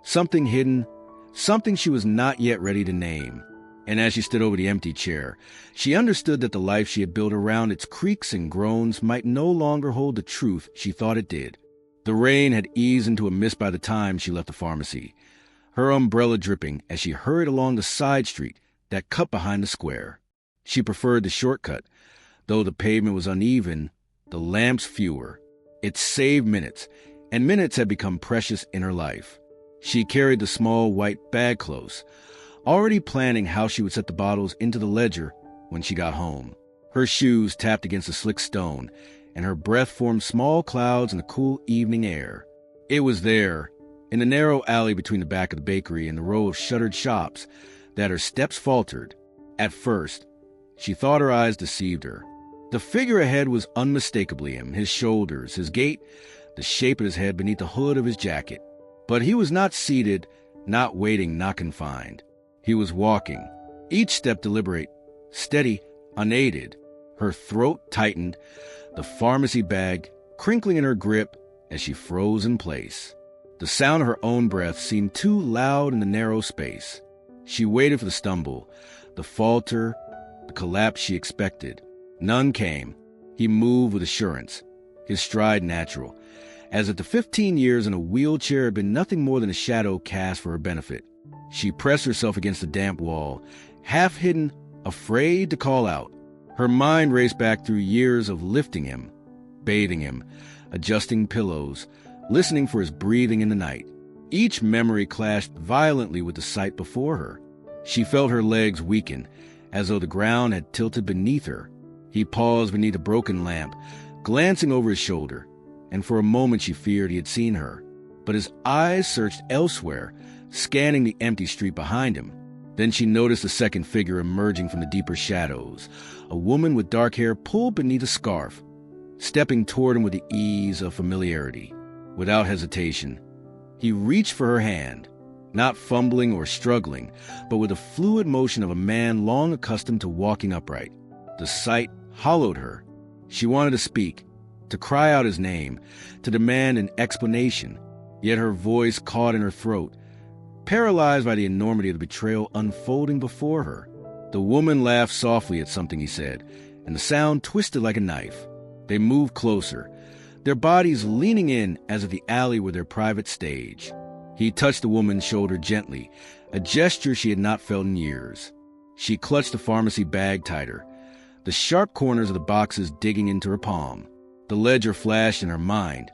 something hidden, something she was not yet ready to name. And as she stood over the empty chair, she understood that the life she had built around its creaks and groans might no longer hold the truth she thought it did. The rain had eased into a mist by the time she left the pharmacy, her umbrella dripping as she hurried along the side street that cut behind the square. She preferred the shortcut, though the pavement was uneven, the lamps fewer. It saved minutes, and minutes had become precious in her life. She carried the small white bag close, already planning how she would set the bottles into the ledger when she got home. Her shoes tapped against the slick stone, and her breath formed small clouds in the cool evening air. It was there, in the narrow alley between the back of the bakery and the row of shuttered shops, that her steps faltered. At first, she thought her eyes deceived her. The figure ahead was unmistakably him, his shoulders, his gait, the shape of his head beneath the hood of his jacket. But he was not seated, not waiting, not confined. He was walking, each step deliberate, steady, unaided. Her throat tightened, the pharmacy bag crinkling in her grip as she froze in place. The sound of her own breath seemed too loud in the narrow space. She waited for the stumble, the falter, the collapse she expected. None came. He moved with assurance, his stride natural, as if the 15 years in a wheelchair had been nothing more than a shadow cast for her benefit. She pressed herself against the damp wall, half hidden, afraid to call out. Her mind raced back through years of lifting him, bathing him, adjusting pillows, listening for his breathing in the night. Each memory clashed violently with the sight before her. She felt her legs weaken, as though the ground had tilted beneath her. He paused beneath a broken lamp, glancing over his shoulder, and for a moment she feared he had seen her. But his eyes searched elsewhere, scanning the empty street behind him. Then she noticed a second figure emerging from the deeper shadows, a woman with dark hair pulled beneath a scarf, stepping toward him with the ease of familiarity. Without hesitation, he reached for her hand, not fumbling or struggling, but with the fluid motion of a man long accustomed to walking upright. The sight hollowed her. She wanted to speak, to cry out his name, to demand an explanation, yet her voice caught in her throat, paralyzed by the enormity of the betrayal unfolding before her. The woman laughed softly at something he said, and the sound twisted like a knife. They moved closer, their bodies leaning in as if the alley were their private stage. He touched the woman's shoulder gently, a gesture she had not felt in years. She clutched the pharmacy bag tighter. the sharp corners of the boxes digging into her palm. The ledger flashed in her mind.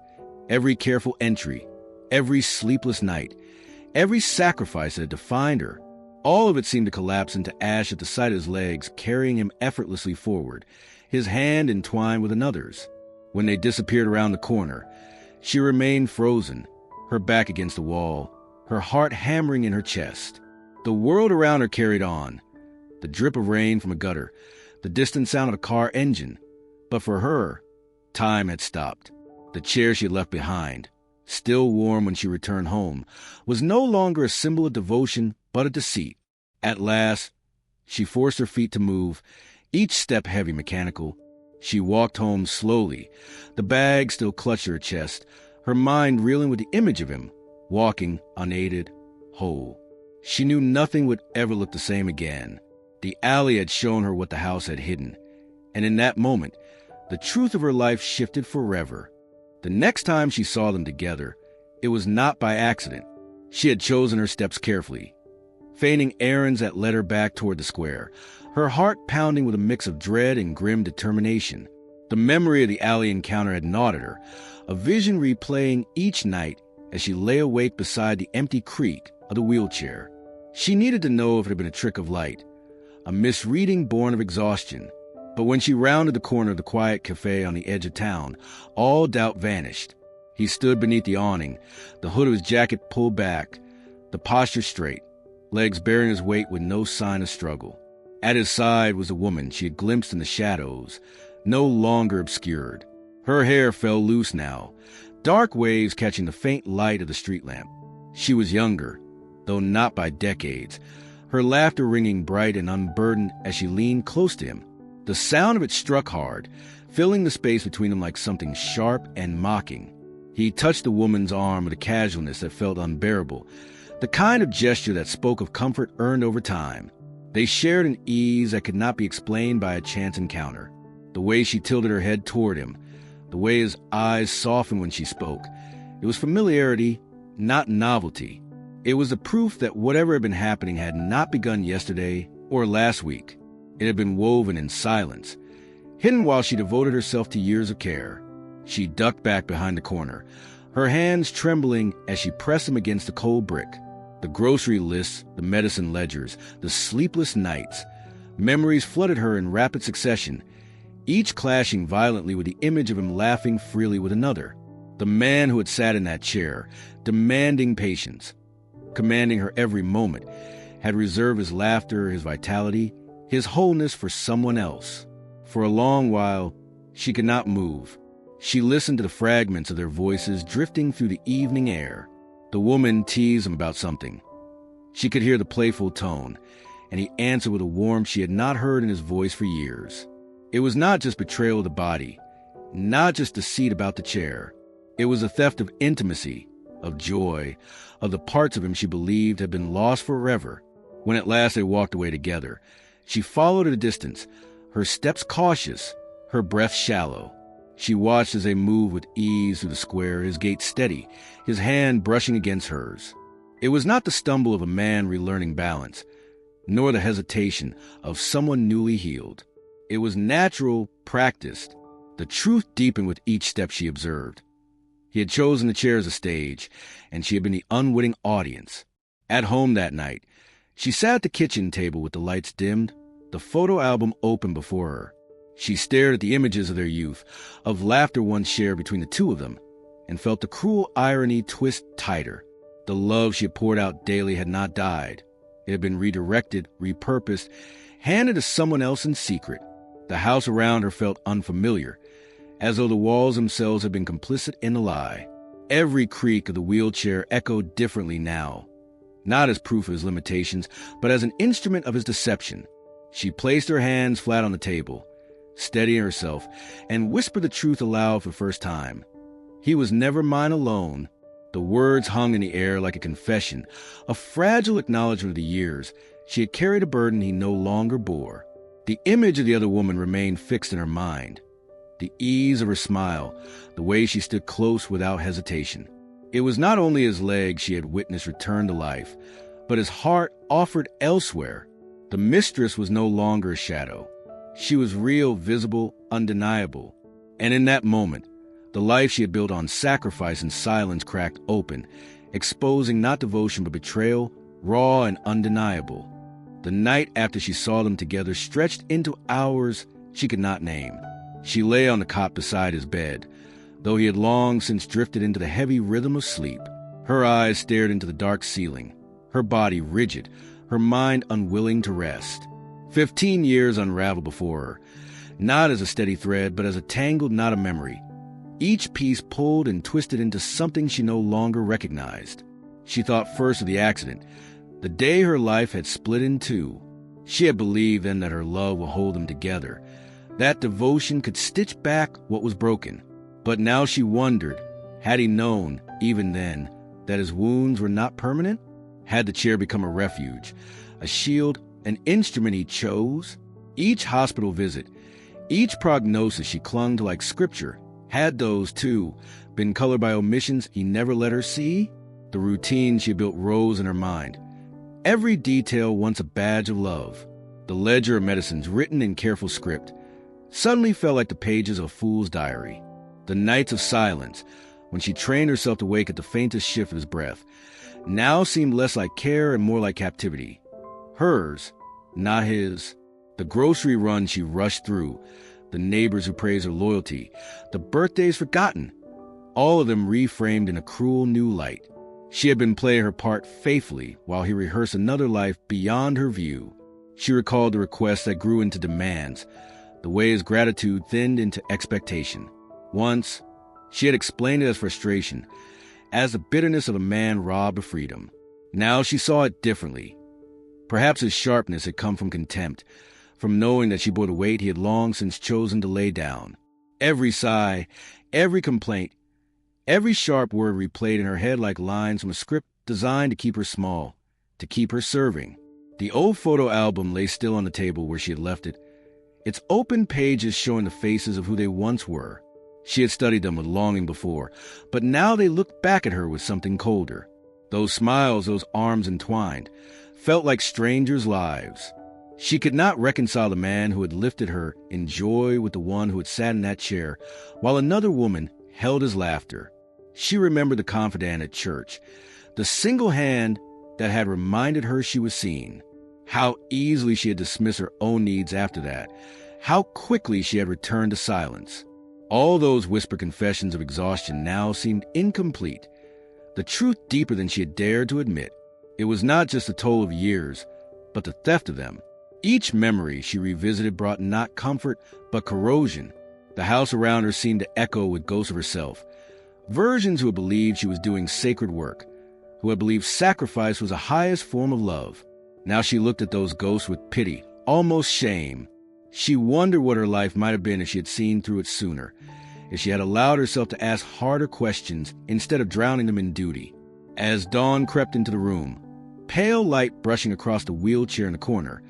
Every careful entry, every sleepless night, every sacrifice that had defined her. All of it seemed to collapse into ash at the sight of his legs carrying him effortlessly forward, his hand entwined with another's. When they disappeared around the corner, she remained frozen, her back against the wall, her heart hammering in her chest. The world around her carried on, the drip of rain from a gutter, the distant sound of a car engine. But for her, time had stopped. The chair she had left behind, still warm when she returned home, was no longer a symbol of devotion but a deceit. At last, she forced her feet to move, each step heavy, mechanical. She walked home slowly, the bag still clutched her chest, her mind reeling with the image of him, walking unaided, whole. She knew nothing would ever look the same again. The alley had shown her what the house had hidden, and in that moment, the truth of her life shifted forever. The next time she saw them together, it was not by accident. She had chosen her steps carefully, feigning errands that led her back toward the square, her heart pounding with a mix of dread and grim determination. The memory of the alley encounter had gnawed at her, a vision replaying each night as she lay awake beside the empty creak of the wheelchair. She needed to know if it had been a trick of light, a misreading born of exhaustion. But when she rounded the corner of the quiet cafe on the edge of town, all doubt vanished. He stood beneath the awning, the hood of his jacket pulled back, the posture straight, legs bearing his weight with no sign of struggle. At his side was a woman she had glimpsed in the shadows, no longer obscured. Her hair fell loose now, dark waves catching the faint light of the street lamp. She was younger, though not by decades, her laughter ringing bright and unburdened as she leaned close to him. The sound of it struck hard, filling the space between them like something sharp and mocking. He touched the woman's arm with a casualness that felt unbearable, the kind of gesture that spoke of comfort earned over time. They shared an ease that could not be explained by a chance encounter. The way she tilted her head toward him, the way his eyes softened when she spoke. It was familiarity, not novelty. It was the proof that whatever had been happening had not begun yesterday or last week. It had been woven in silence, hidden while she devoted herself to years of care. She ducked back behind the corner, her hands trembling as she pressed them against the cold brick. The grocery lists, the medicine ledgers, the sleepless nights. Memories flooded her in rapid succession, each clashing violently with the image of him laughing freely with another. The man who had sat in that chair, demanding patience, commanding her every moment, had reserved his laughter, his vitality, his wholeness for someone else. For a long while, she could not move. She listened to the fragments of their voices drifting through the evening air. The woman teased him about something. She could hear the playful tone, and he answered with a warmth she had not heard in his voice for years. It was not just betrayal of the body, not just deceit about the chair. It was a theft of intimacy, of joy, of the parts of him she believed had been lost forever. When at last they walked away together, she followed at a distance, her steps cautious, her breath shallow. She watched as they moved with ease through the square, his gait steady, his hand brushing against hers. It was not the stumble of a man relearning balance, nor the hesitation of someone newly healed. It was natural, practiced. The truth deepened with each step she observed. He had chosen the chair as a stage, and she had been the unwitting audience. At home that night, she sat at the kitchen table with the lights dimmed, the photo album open before her. She stared at the images of their youth, of laughter once shared between the two of them, and felt the cruel irony twist tighter. The love she had poured out daily had not died. It had been redirected, repurposed, handed to someone else in secret. The house around her felt unfamiliar, as though the walls themselves had been complicit in the lie. Every creak of the wheelchair echoed differently now, not as proof of his limitations, but as an instrument of his deception. She placed her hands flat on the table, steadying herself, and whispered the truth aloud for the first time. He was never mine alone. The words hung in the air like a confession, a fragile acknowledgement of the years she had carried a burden he no longer bore. The image of the other woman remained fixed in her mind. The ease of her smile, the way she stood close without hesitation. It was not only his legs she had witnessed return to life, but his heart offered elsewhere. The mistress was no longer a shadow. She was real, visible, undeniable. And in that moment, the life she had built on sacrifice and silence cracked open, exposing not devotion but betrayal, raw and undeniable. The night after she saw them together stretched into hours she could not name. She lay on the cot beside his bed, though he had long since drifted into the heavy rhythm of sleep. Her eyes stared into the dark ceiling, her body rigid, her mind unwilling to rest. 15 years unraveled before her, not as a steady thread, but as a tangled knot of memory. Each piece pulled and twisted into something she no longer recognized. She thought first of the accident, the day her life had split in two. She had believed then that her love would hold them together, that devotion could stitch back what was broken. But now she wondered, had he known, even then, that his wounds were not permanent? Had the chair become a refuge, a shield, an instrument he chose? Each hospital visit, each prognosis she clung to like scripture, had those, too, been colored by omissions he never let her see? The routine she built rose in her mind. Every detail once a badge of love. The ledger of medicines written in careful script suddenly felt like the pages of a fool's diary. The nights of silence, when she trained herself to wake at the faintest shift of his breath, now seemed less like care and more like captivity. Hers, not his. The grocery run she rushed through, the neighbors who praised her loyalty, the birthdays forgotten, all of them reframed in a cruel new light. She had been playing her part faithfully while he rehearsed another life beyond her view. She recalled the requests that grew into demands, the way his gratitude thinned into expectation. Once, she had explained it as frustration, as the bitterness of a man robbed of freedom. Now she saw it differently. Perhaps his sharpness had come from contempt, from knowing that she bore the weight he had long since chosen to lay down. Every sigh, every complaint, every sharp word replayed in her head like lines from a script designed to keep her small, to keep her serving. The old photo album lay still on the table where she had left it, its open pages showing the faces of who they once were. She had studied them with longing before, but now they looked back at her with something colder. Those smiles, those arms entwined, felt like strangers' lives. She could not reconcile the man who had lifted her in joy with the one who had sat in that chair, while another woman held his laughter. She remembered the confidant at church, the single hand that had reminded her she was seen. How easily she had dismissed her own needs after that. How quickly she had returned to silence. All those whispered confessions of exhaustion now seemed incomplete, the truth deeper than she had dared to admit. It was not just the toll of years, but the theft of them. Each memory she revisited brought not comfort, but corrosion. The house around her seemed to echo with ghosts of herself. Versions who had believed she was doing sacred work, who had believed sacrifice was the highest form of love. Now she looked at those ghosts with pity, almost shame. She wondered what her life might have been if she had seen through it sooner, if she had allowed herself to ask harder questions instead of drowning them in duty. As dawn crept into the room, pale light brushing across the wheelchair in the corner,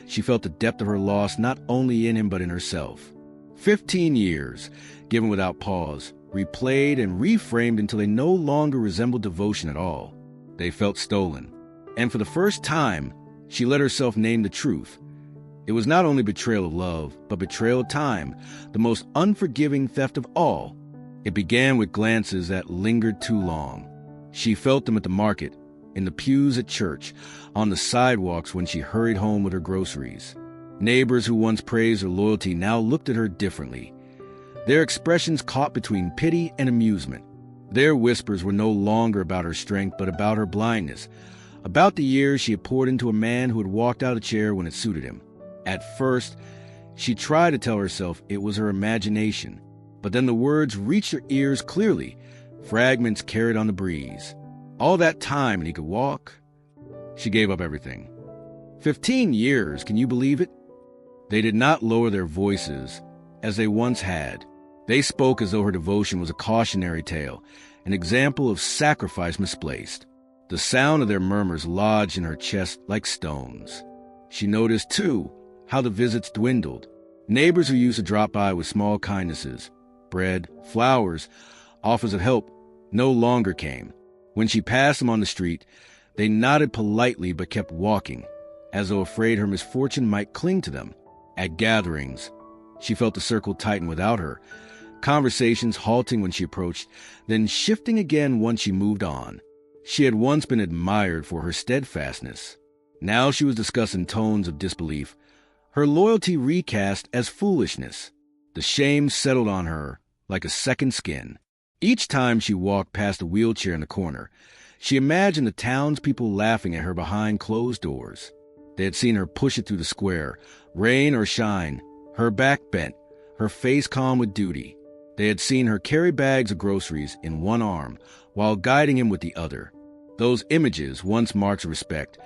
she felt the depth of her loss not only in him but in herself. 15 years, given without pause, replayed and reframed until they no longer resembled devotion at all. They felt stolen. And for the first time, she let herself name the truth. It was not only betrayal of love, but betrayal of time, the most unforgiving theft of all. It began with glances that lingered too long. She felt them at the market, in the pews at church, on the sidewalks when she hurried home with her groceries. Neighbors who once praised her loyalty now looked at her differently. Their expressions caught between pity and amusement. Their whispers were no longer about her strength, but about her blindness, about the years she had poured into a man who had walked out of a chair when it suited him. At first, she tried to tell herself it was her imagination, but then the words reached her ears clearly, fragments carried on the breeze. All that time and he could walk. She gave up everything. 15 years, can you believe it? They did not lower their voices as they once had. They spoke as though her devotion was a cautionary tale, an example of sacrifice misplaced. The sound of their murmurs lodged in her chest like stones. She noticed, too, how the visits dwindled. Neighbors who used to drop by with small kindnesses, bread, flowers, offers of help, no longer came. When she passed them on the street, they nodded politely but kept walking, as though afraid her misfortune might cling to them. At gatherings, she felt the circle tighten without her, conversations halting when she approached, then shifting again once she moved on. She had once been admired for her steadfastness. Now she was discussed in tones of disbelief, her loyalty recast as foolishness. The shame settled on her like a second skin. Each time she walked past the wheelchair in the corner, she imagined the townspeople laughing at her behind closed doors. They had seen her push it through the square, rain or shine, her back bent, her face calm with duty. They had seen her carry bags of groceries in one arm while guiding him with the other. Those images, once marks of respect,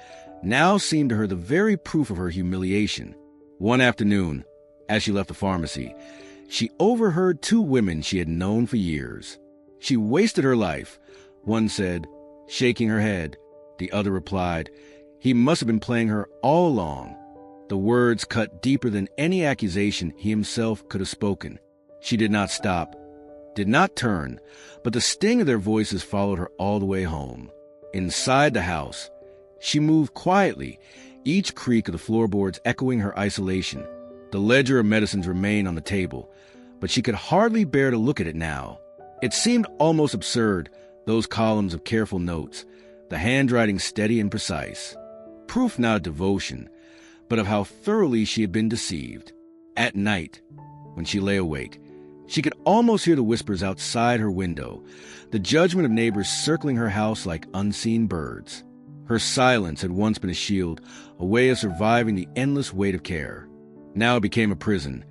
now seemed to her the very proof of her humiliation. One afternoon, as she left the pharmacy, she overheard two women she had known for years. She wasted her life, one said, shaking her head. The other replied, he must have been playing her all along. The words cut deeper than any accusation he himself could have spoken. She did not stop, did not turn, but the sting of their voices followed her all the way home. Inside the house, she moved quietly, each creak of the floorboards echoing her isolation. The ledger of medicines remained on the table, but she could hardly bear to look at it now. It seemed almost absurd, those columns of careful notes, the handwriting steady and precise. Proof not of devotion, but of how thoroughly she had been deceived. At night, when she lay awake, she could almost hear the whispers outside her window, the judgment of neighbors circling her house like unseen birds. Her silence had once been a shield, a way of surviving the endless weight of care. Now it became a prison,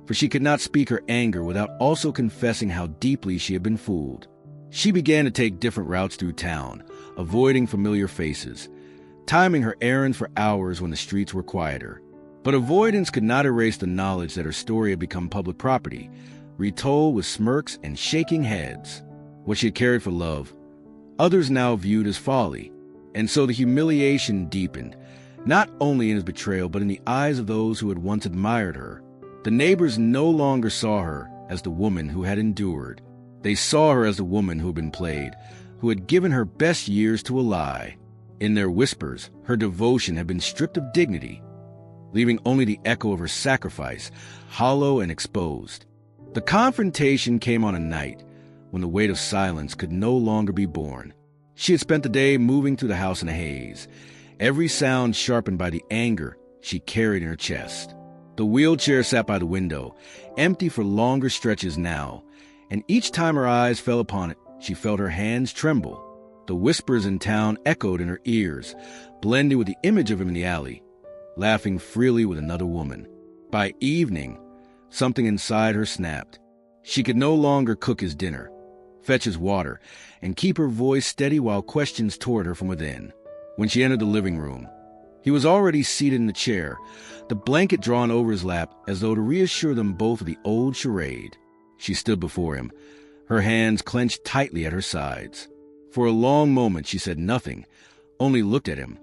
for she could not speak her anger without also confessing how deeply she had been fooled. She began to take different routes through town, avoiding familiar faces, timing her errands for hours when the streets were quieter. But avoidance could not erase the knowledge that her story had become public property, retold with smirks and shaking heads. What she had carried for love, others now viewed as folly. And so the humiliation deepened, not only in his betrayal, but in the eyes of those who had once admired her. The neighbors no longer saw her as the woman who had endured. They saw her as the woman who had been played, who had given her best years to a lie. In their whispers, her devotion had been stripped of dignity, leaving only the echo of her sacrifice, hollow and exposed. The confrontation came on a night when the weight of silence could no longer be borne. She had spent the day moving through the house in a haze, every sound sharpened by the anger she carried in her chest. The wheelchair sat by the window, empty for longer stretches now, and each time her eyes fell upon it, she felt her hands tremble. The whispers in town echoed in her ears, blending with the image of him in the alley, laughing freely with another woman. By evening, something inside her snapped. She could no longer cook his dinner, fetch his water, and keep her voice steady while questions toward her from within. When she entered the living room, he was already seated in the chair, the blanket drawn over his lap as though to reassure them both of the old charade. She stood before him, her hands clenched tightly at her sides. For a long moment she said nothing, only looked at him,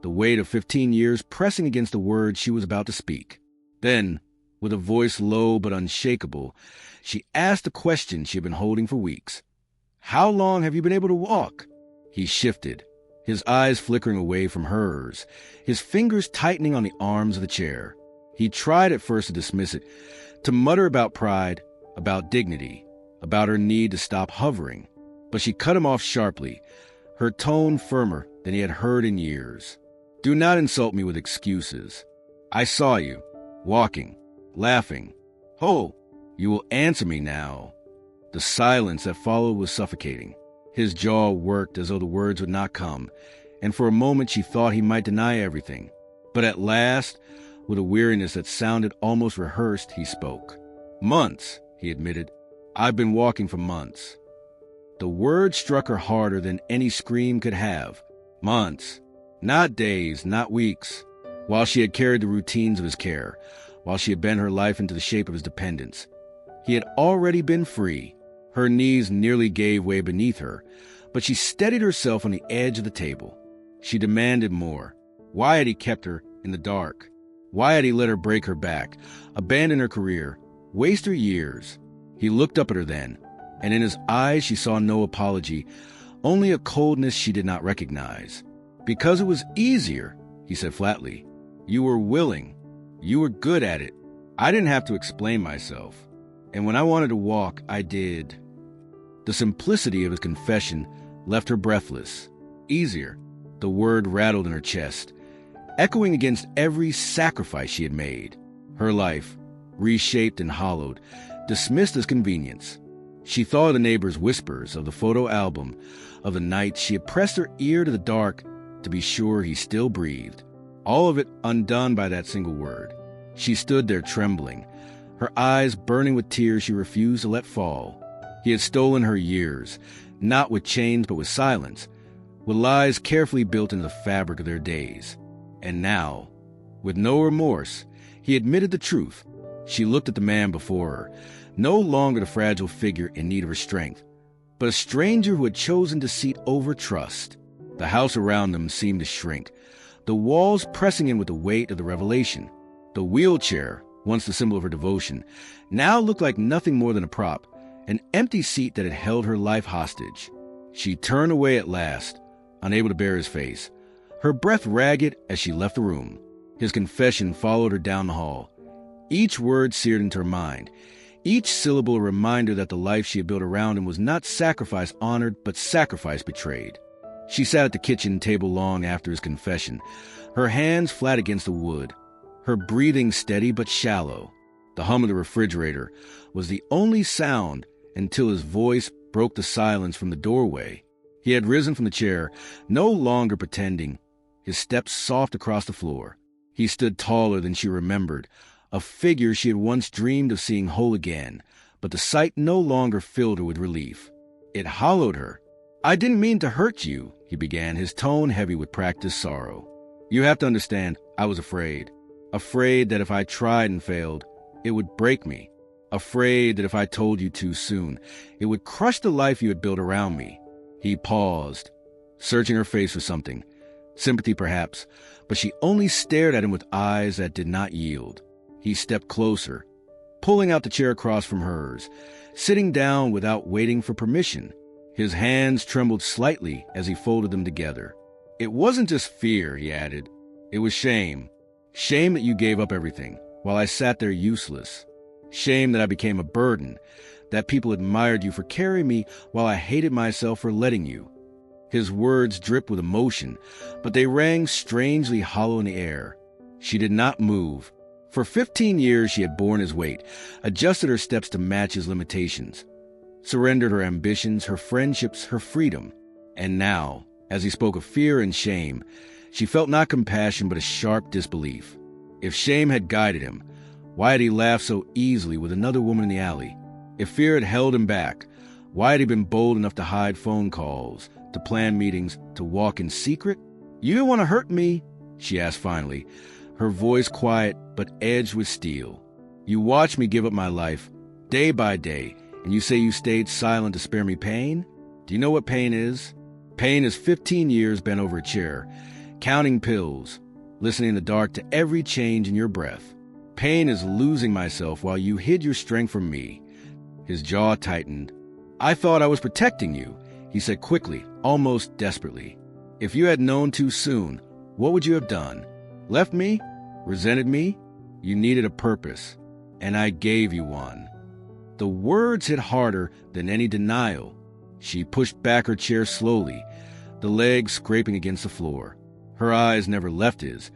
the weight of 15 years pressing against the words she was about to speak. Then, with a voice low but unshakable, she asked the question she had been holding for weeks. "How long have you been able to walk?" He shifted, his eyes flickering away from hers, his fingers tightening on the arms of the chair. He tried at first to dismiss it, to mutter about pride, about dignity, about her need to stop hovering. But she cut him off sharply, her tone firmer than he had heard in years. "Do not insult me with excuses. I saw you, walking, laughing. Oh, you will answer me now." The silence that followed was suffocating. His jaw worked as though the words would not come, and for a moment she thought he might deny everything. But at last, with a weariness that sounded almost rehearsed, he spoke. "Months," he admitted. "I've been walking for months." The word struck her harder than any scream could have. Months. Not days, not weeks. While she had carried the routines of his care, while she had bent her life into the shape of his dependence, he had already been free. Her knees nearly gave way beneath her, but she steadied herself on the edge of the table. She demanded more. Why had he kept her in the dark? Why had he let her break her back, abandon her career, waste her years? He looked up at her then, and in his eyes she saw no apology, only a coldness she did not recognize. "Because it was easier," he said flatly. "You were willing." You were good at it. I didn't have to explain myself. And when I wanted to walk, I did. The simplicity of his confession left her breathless. Easier, the word rattled in her chest, echoing against every sacrifice she had made. Her life, reshaped and hollowed, dismissed as convenience. She thought of the neighbors' whispers, of the photo album, of the nights she had pressed her ear to the dark to be sure he still breathed. All of it undone by that single word. She stood there trembling, her eyes burning with tears she refused to let fall. He had stolen her years, not with chains but with silence, with lies carefully built into the fabric of their days. And now, with no remorse, he admitted the truth. She looked at the man before her, no longer the fragile figure in need of her strength, but a stranger who had chosen deceit over trust. The house around them seemed to shrink, the walls pressing in with the weight of the revelation. The wheelchair, once the symbol of her devotion, now looked like nothing more than a prop, an empty seat that had held her life hostage. She turned away at last, unable to bear his face, her breath ragged as she left the room. His confession followed her down the hall, each word seared into her mind, each syllable a reminder that the life she had built around him was not sacrifice honored, but sacrifice betrayed. She sat at the kitchen table long after his confession, her hands flat against the wood, her breathing steady but shallow. The hum of the refrigerator was the only sound until his voice broke the silence from the doorway. He had risen from the chair, no longer pretending, his steps soft across the floor. He stood taller than she remembered, a figure she had once dreamed of seeing whole again, but the sight no longer filled her with relief. It hollowed her. "I didn't mean to hurt you," he began, his tone heavy with practiced sorrow. "You have to understand, I was afraid. Afraid that if I tried and failed, it would break me. Afraid that if I told you too soon, it would crush the life you had built around me." He paused, searching her face for something. Sympathy, perhaps, but she only stared at him with eyes that did not yield. He stepped closer, pulling out the chair across from hers, sitting down without waiting for permission. His hands trembled slightly as he folded them together. "It wasn't just fear," he added. "It was shame. Shame that you gave up everything, while I sat there useless. Shame that I became a burden, that people admired you for carrying me while I hated myself for letting you." His words dripped with emotion, but they rang strangely hollow in the air. She did not move. For 15 years she had borne his weight, adjusted her steps to match his limitations, surrendered her ambitions, her friendships, her freedom. And now, as he spoke of fear and shame, she felt not compassion but a sharp disbelief. If shame had guided him, why had he laughed so easily with another woman in the alley? If fear had held him back, why had he been bold enough to hide phone calls, to plan meetings, to walk in secret? "You didn't want to hurt me?" she asked finally, her voice quiet but edged with steel. "You watched me give up my life, day by day, and you say you stayed silent to spare me pain? Do you know what pain is? Pain is 15 years bent over a chair, counting pills, listening in the dark to every change in your breath. Pain is losing myself while you hid your strength from me." His jaw tightened. "I thought I was protecting you," he said quickly, almost desperately. "If you had known too soon, what would you have done? Left me? Resented me? You needed a purpose, and I gave you one." The words hit harder than any denial. She pushed back her chair slowly, the legs scraping against the floor. Her eyes never left his,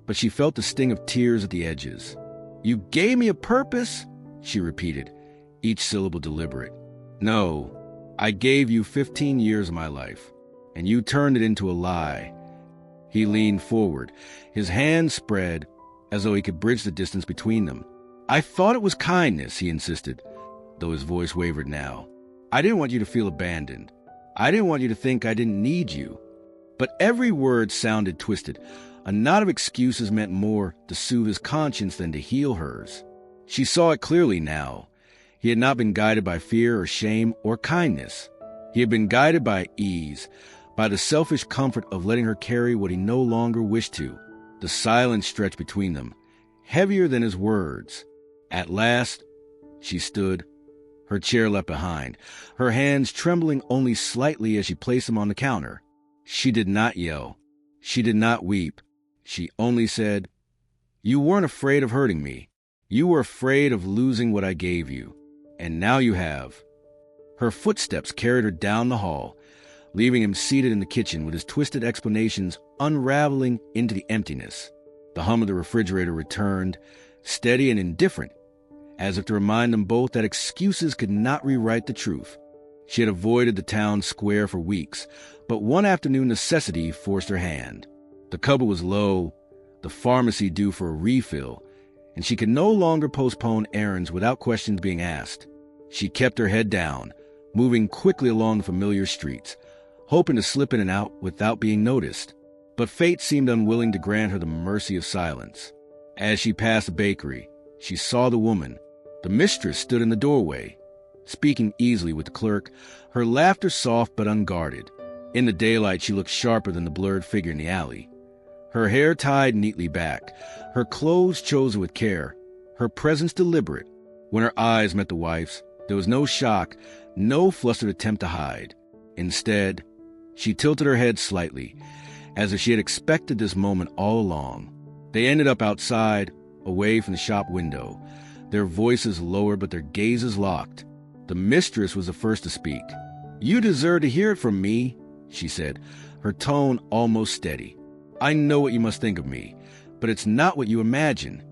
but she felt the sting of tears at the edges. "You gave me a purpose?" she repeated, each syllable deliberate. "No, I gave you 15 years of my life, and you turned it into a lie." He leaned forward, his hands spread as though he could bridge the distance between them. "I thought it was kindness," he insisted, though his voice wavered now. "I didn't want you to feel abandoned. I didn't want you to think I didn't need you." But every word sounded twisted. A knot of excuses meant more to soothe his conscience than to heal hers. She saw it clearly now. He had not been guided by fear or shame or kindness. He had been guided by ease, by the selfish comfort of letting her carry what he no longer wished to. The silence stretched between them, heavier than his words. At last, she stood, her chair left behind, her hands trembling only slightly as she placed them on the counter. She did not yell. She did not weep. She only said, You weren't afraid of hurting me. You were afraid of losing what I gave you. And now you have." Her footsteps carried her down the hall, leaving him seated in the kitchen with his twisted explanations unraveling into the emptiness. The hum of the refrigerator returned, steady and indifferent, as if to remind them both that excuses could not rewrite the truth. She had avoided the town square for weeks, but one afternoon necessity forced her hand. The cupboard was low, the pharmacy due for a refill, and she could no longer postpone errands without questions being asked. She kept her head down, moving quickly along the familiar streets, hoping to slip in and out without being noticed. But fate seemed unwilling to grant her the mercy of silence. As she passed the bakery, she saw the woman. The mistress stood in the doorway, speaking easily with the clerk, her laughter soft but unguarded. In the daylight, she looked sharper than the blurred figure in the alley. Her hair tied neatly back, her clothes chosen with care, her presence deliberate. When her eyes met the wife's, there was no shock, no flustered attempt to hide. Instead, she tilted her head slightly, as if she had expected this moment all along. They ended up outside, away from the shop window, their voices lowered but their gazes locked. The mistress was the first to speak. "You deserve to hear it from me," she said, her tone almost steady. "I know what you must think of me, but it's not what you imagine."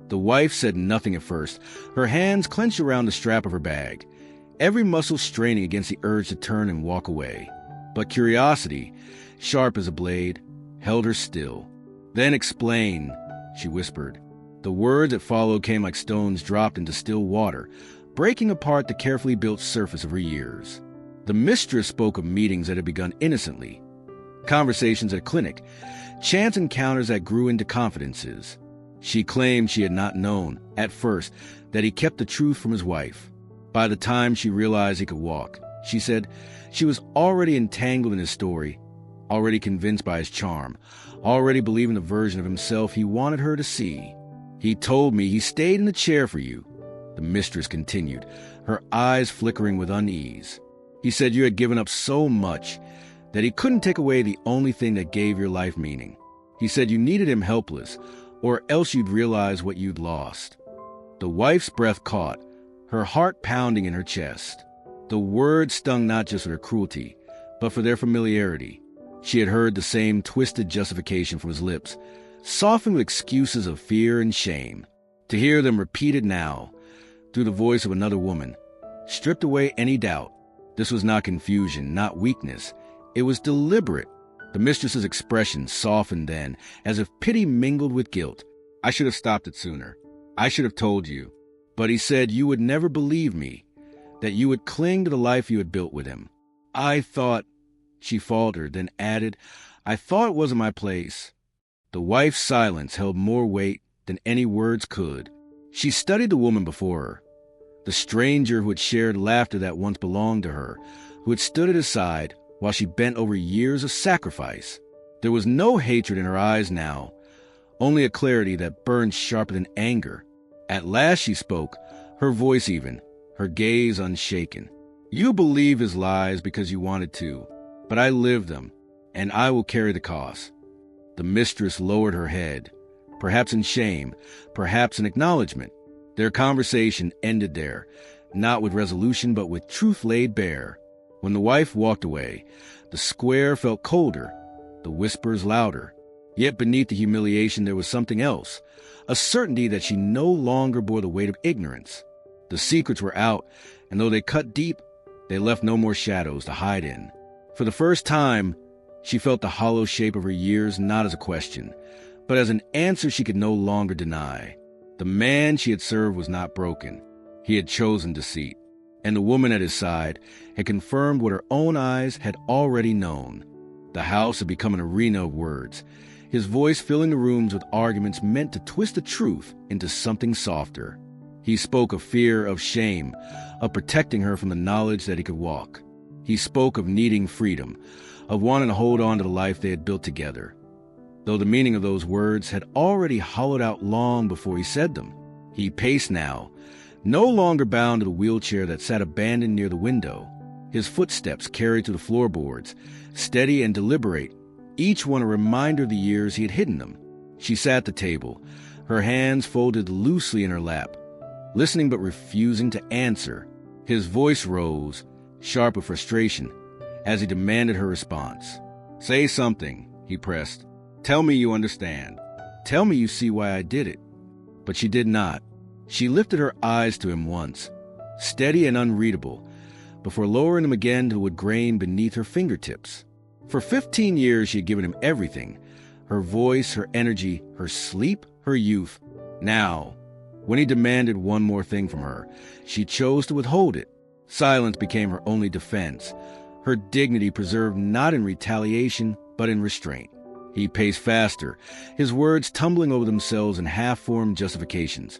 The wife said nothing at first, her hands clenched around the strap of her bag, every muscle straining against the urge to turn and walk away. But curiosity, sharp as a blade, held her still. "Then explain," she whispered. The words that followed came like stones dropped into still water, breaking apart the carefully built surface of her years. The mistress spoke of meetings that had begun innocently, conversations at a clinic, chance encounters that grew into confidences. She claimed she had not known, at first, that he kept the truth from his wife. By the time she realized he could walk, she said, she was already entangled in his story, already convinced by his charm, already believing the version of himself he wanted her to see. "He told me he stayed in the chair for you," the mistress continued, her eyes flickering with unease. "He said you had given up so much that he couldn't take away the only thing that gave your life meaning. He said you needed him helpless, or else you'd realize what you'd lost." The wife's breath caught, her heart pounding in her chest. The words stung not just for their cruelty, but for their familiarity. She had heard the same twisted justification from his lips, softened with excuses of fear and shame. To hear them repeated now, through the voice of another woman, stripped away any doubt. This was not confusion, not weakness. It was deliberate. The mistress's expression softened then, as if pity mingled with guilt. "I should have stopped it sooner. I should have told you. But he said you would never believe me, that you would cling to the life you had built with him. I thought," she faltered, then added, "I thought it wasn't my place." The wife's silence held more weight than any words could. She studied the woman before her, the stranger who had shared laughter that once belonged to her, who had stood at his side while she bent over years of sacrifice. There was no hatred in her eyes now, only a clarity that burned sharper than anger. At last she spoke, her voice even, her gaze unshaken. "You believe his lies because you wanted to, but I lived them, and I will carry the cost." The mistress lowered her head, perhaps in shame, perhaps in acknowledgement. Their conversation ended there, not with resolution but with truth laid bare. When the wife walked away, the square felt colder, the whispers louder. Yet beneath the humiliation there was something else, a certainty that she no longer bore the weight of ignorance. The secrets were out, and though they cut deep, they left no more shadows to hide in. For the first time, she felt the hollow shape of her years not as a question, but as an answer she could no longer deny. The man she had served was not broken. He had chosen deceit, and the woman at his side had confirmed what her own eyes had already known. The house had become an arena of words, his voice filling the rooms with arguments meant to twist the truth into something softer. He spoke of fear, of shame, of protecting her from the knowledge that he could walk. He spoke of needing freedom, of wanting to hold on to the life they had built together. Though the meaning of those words had already hollowed out long before he said them, he paced now, no longer bound to the wheelchair that sat abandoned near the window. His footsteps carried through the floorboards, steady and deliberate, each one a reminder of the years he had hidden them. She sat at the table, her hands folded loosely in her lap, listening but refusing to answer. His voice rose, sharp with frustration, as he demanded her response. "Say something," he pressed. "Tell me you understand. Tell me you see why I did it." But she did not. She lifted her eyes to him once, steady and unreadable, before lowering them again to would grain beneath her fingertips. For 15 years she had given him everything: her voice, her energy, her sleep, her youth. Now, when he demanded one more thing from her, she chose to withhold it. Silence became her only defense, her dignity preserved not in retaliation, but in restraint. He paced faster, his words tumbling over themselves in half-formed justifications.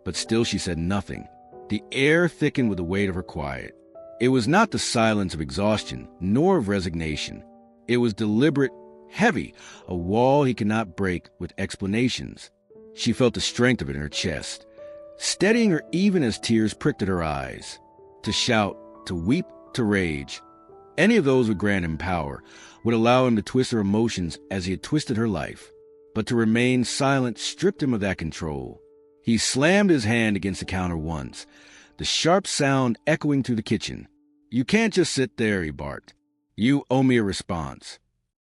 But still she said nothing. The air thickened with the weight of her quiet. It was not the silence of exhaustion, nor of resignation. It was deliberate, heavy, a wall he could not break with explanations. She felt the strength of it in her chest, steadying her even as tears pricked at her eyes. To shout, to weep, to rage, any of those would grant him power, would allow him to twist her emotions as he had twisted her life. But to remain silent stripped him of that control. He slammed his hand against the counter once, the sharp sound echoing through the kitchen. "You can't just sit there," he barked. "You owe me a response."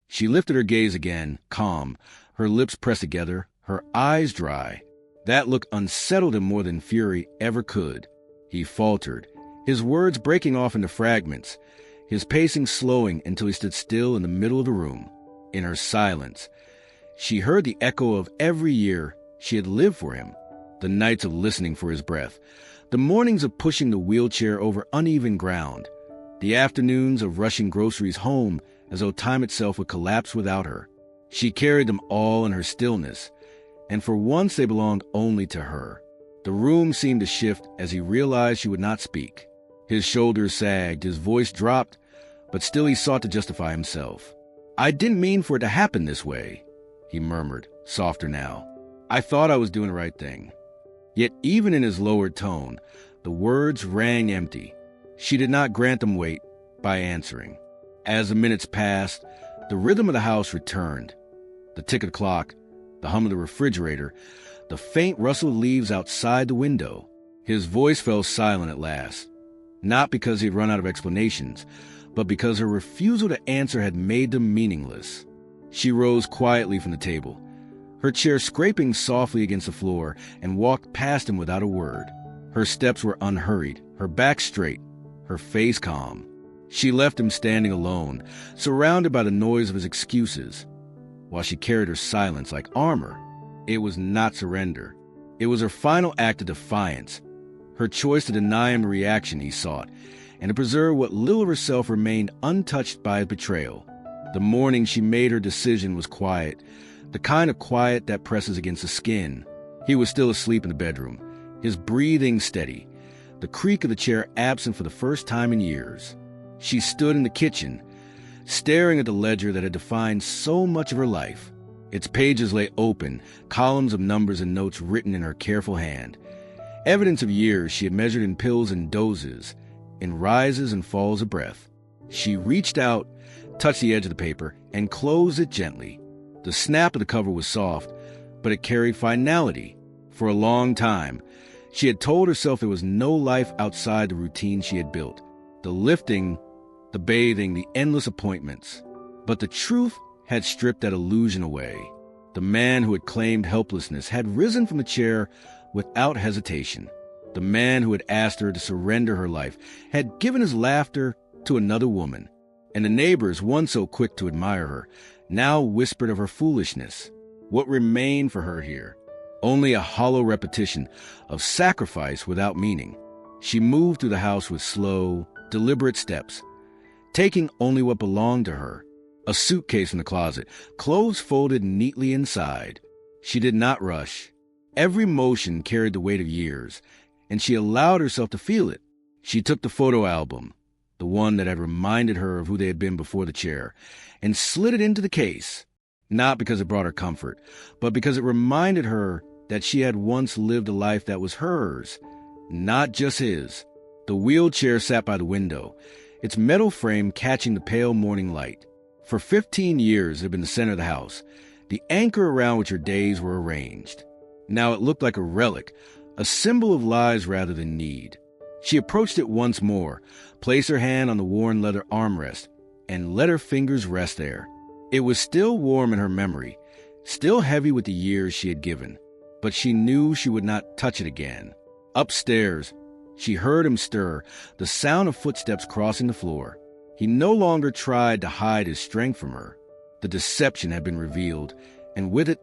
She lifted her gaze again, calm, her lips pressed together, her eyes dry. That look unsettled him more than fury ever could. He faltered, his words breaking off into fragments, his pacing slowing until he stood still in the middle of the room. In her silence, she heard the echo of every year she had lived for him, the nights of listening for his breath, the mornings of pushing the wheelchair over uneven ground, the afternoons of rushing groceries home as though time itself would collapse without her. She carried them all in her stillness, and for once they belonged only to her. The room seemed to shift as he realized she would not speak. His shoulders sagged, his voice dropped, but still he sought to justify himself. "I didn't mean for it to happen this way," he murmured, softer now. "I thought I was doing the right thing." Yet even in his lowered tone, the words rang empty. She did not grant them weight by answering. As the minutes passed, the rhythm of the house returned. The tick of the clock, the hum of the refrigerator, the faint rustle of leaves outside the window. His voice fell silent at last. Not because he had run out of explanations, but because her refusal to answer had made them meaningless. She rose quietly from the table, her chair scraping softly against the floor, and walked past him without a word. Her steps were unhurried, her back straight, her face calm. She left him standing alone, surrounded by the noise of his excuses, while she carried her silence like armor. It was not surrender. It was her final act of defiance, her choice to deny him the reaction he sought, and to preserve what little of herself remained untouched by his betrayal. The morning she made her decision was quiet, the kind of quiet that presses against the skin. He was still asleep in the bedroom, his breathing steady, the creak of the chair absent for the first time in years. She stood in the kitchen, staring at the ledger that had defined so much of her life. Its pages lay open, columns of numbers and notes written in her careful hand. Evidence of years she had measured in pills and doses, in rises and falls of breath. She reached out, touched the edge of the paper, and closed it gently. The snap of the cover was soft, but it carried finality. For a long time, she had told herself there was no life outside the routine she had built. The lifting, the bathing, the endless appointments. But the truth had stripped that illusion away. The man who had claimed helplessness had risen from the chair without hesitation. The man who had asked her to surrender her life had given his laughter to another woman. And the neighbors, once so quick to admire her, now whispered of her foolishness. What remained for her here? Only a hollow repetition of sacrifice without meaning. She moved through the house with slow, deliberate steps, taking only what belonged to her. A suitcase in the closet, clothes folded neatly inside. She did not rush. Every motion carried the weight of years, and she allowed herself to feel it. She took the photo album, the one that had reminded her of who they had been before the chair, and slid it into the case, not because it brought her comfort, but because it reminded her that she had once lived a life that was hers, not just his. The wheelchair sat by the window, its metal frame catching the pale morning light. For 15 years it had been the center of the house, the anchor around which her days were arranged. Now it looked like a relic, a symbol of lies rather than need. She approached it once more, placed her hand on the worn leather armrest, and let her fingers rest there. It was still warm in her memory, still heavy with the years she had given, but she knew she would not touch it again. Upstairs, she heard him stir, the sound of footsteps crossing the floor. He no longer tried to hide his strength from her. The deception had been revealed, and with it,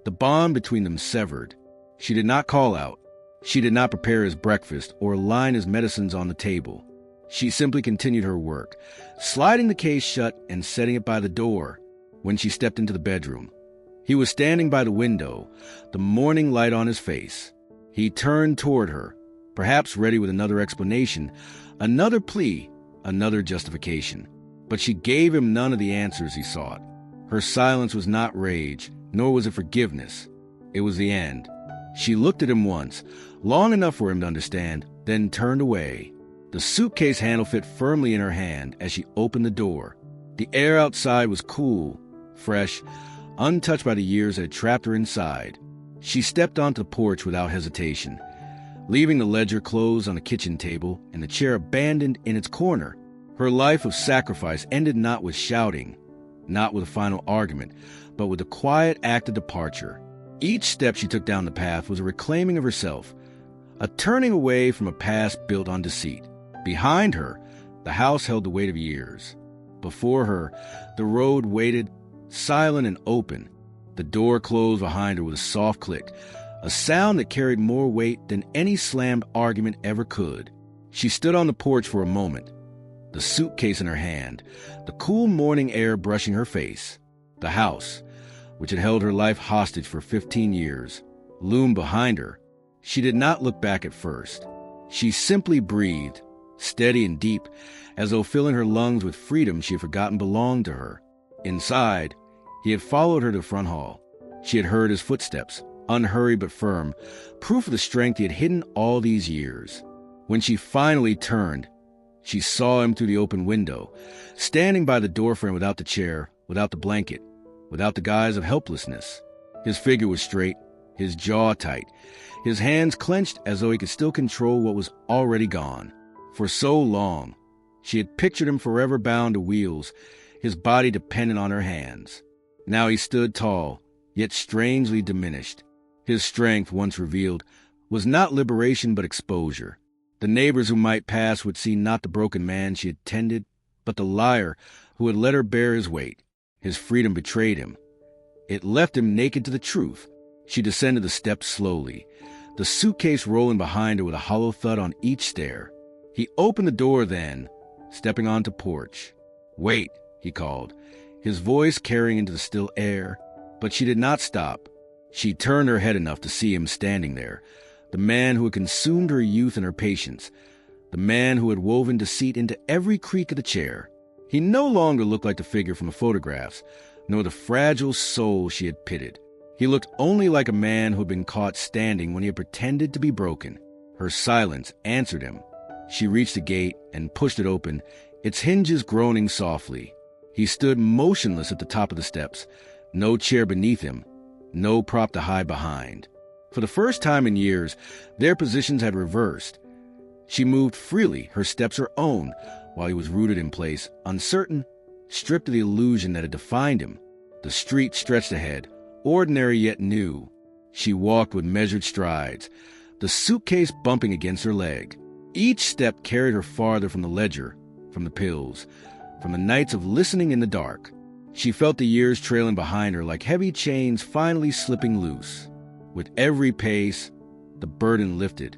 the bond between them severed. She did not call out. She did not prepare his breakfast or line his medicines on the table. She simply continued her work, sliding the case shut and setting it by the door. When she stepped into the bedroom, he was standing by the window, the morning light on his face. He turned toward her, perhaps ready with another explanation, another plea, another justification. But she gave him none of the answers he sought. Her silence was not rage, nor was it forgiveness. It was the end. She looked at him once, long enough for him to understand, then turned away. The suitcase handle fit firmly in her hand as she opened the door. The air outside was cool, fresh, untouched by the years that had trapped her inside. She stepped onto the porch without hesitation, leaving the ledger closed on the kitchen table and the chair abandoned in its corner. Her life of sacrifice ended not with shouting, not with a final argument, but with a quiet act of departure. Each step she took down the path was a reclaiming of herself, a turning away from a past built on deceit. Behind her, the house held the weight of years. Before her, the road waited, silent and open. The door closed behind her with a soft click, a sound that carried more weight than any slammed argument ever could. She stood on the porch for a moment, the suitcase in her hand, the cool morning air brushing her face. The house, which had held her life hostage for 15 years, loomed behind her. She did not look back at first. She simply breathed, steady and deep, as though filling her lungs with freedom she had forgotten belonged to her. Inside, he had followed her to the front hall. She had heard his footsteps, unhurried but firm, proof of the strength he had hidden all these years. When she finally turned, she saw him through the open window, standing by the doorframe without the chair, without the blanket, without the guise of helplessness. His figure was straight, his jaw tight, his hands clenched as though he could still control what was already gone. For so long, she had pictured him forever bound to wheels, his body dependent on her hands. Now he stood tall, yet strangely diminished. His strength, once revealed, was not liberation but exposure. The neighbors who might pass would see not the broken man she had tended, but the liar who had let her bear his weight. His freedom betrayed him. It left him naked to the truth. She descended the steps slowly, the suitcase rolling behind her with a hollow thud on each stair. He opened the door then, stepping onto porch. "Wait," he called, his voice carrying into the still air. But she did not stop. She turned her head enough to see him standing there, the man who had consumed her youth and her patience, the man who had woven deceit into every creak of the chair. He no longer looked like the figure from the photographs, nor the fragile soul she had pitied. He looked only like a man who had been caught standing when he had pretended to be broken. Her silence answered him. She reached the gate and pushed it open, its hinges groaning softly. He stood motionless at the top of the steps, no chair beneath him, no prop to hide behind. For the first time in years, their positions had reversed. She moved freely, her steps her own, while he was rooted in place, uncertain, stripped of the illusion that had defined him. The street stretched ahead, ordinary yet new. She walked with measured strides, the suitcase bumping against her leg. Each step carried her farther from the ledger, from the pills, from the nights of listening in the dark. She felt the years trailing behind her like heavy chains finally slipping loose. With every pace, the burden lifted,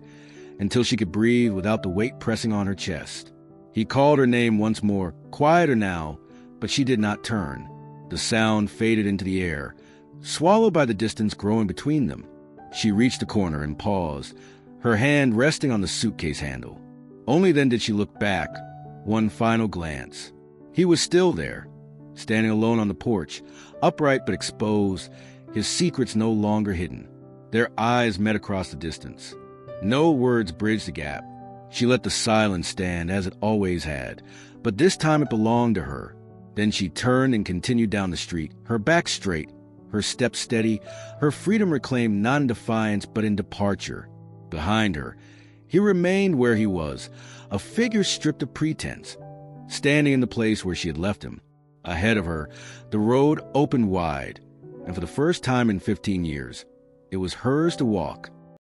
until she could breathe without the weight pressing on her chest. He called her name once more, quieter now, but she did not turn. The sound faded into the air, swallowed by the distance growing between them. She reached the corner and paused, her hand resting on the suitcase handle. Only then did she look back, one final glance. He was still there, standing alone on the porch, upright but exposed, his secrets no longer hidden. Their eyes met across the distance. No words bridged the gap. She let the silence stand as it always had, but this time it belonged to her. Then she turned and continued down the street, her back straight, her step steady, her freedom reclaimed not in defiance but in departure. Behind her, he remained where he was, a figure stripped of pretense, standing in the place where she had left him. Ahead of her, the road opened wide, and for the first time in 15 years, it was hers to walk.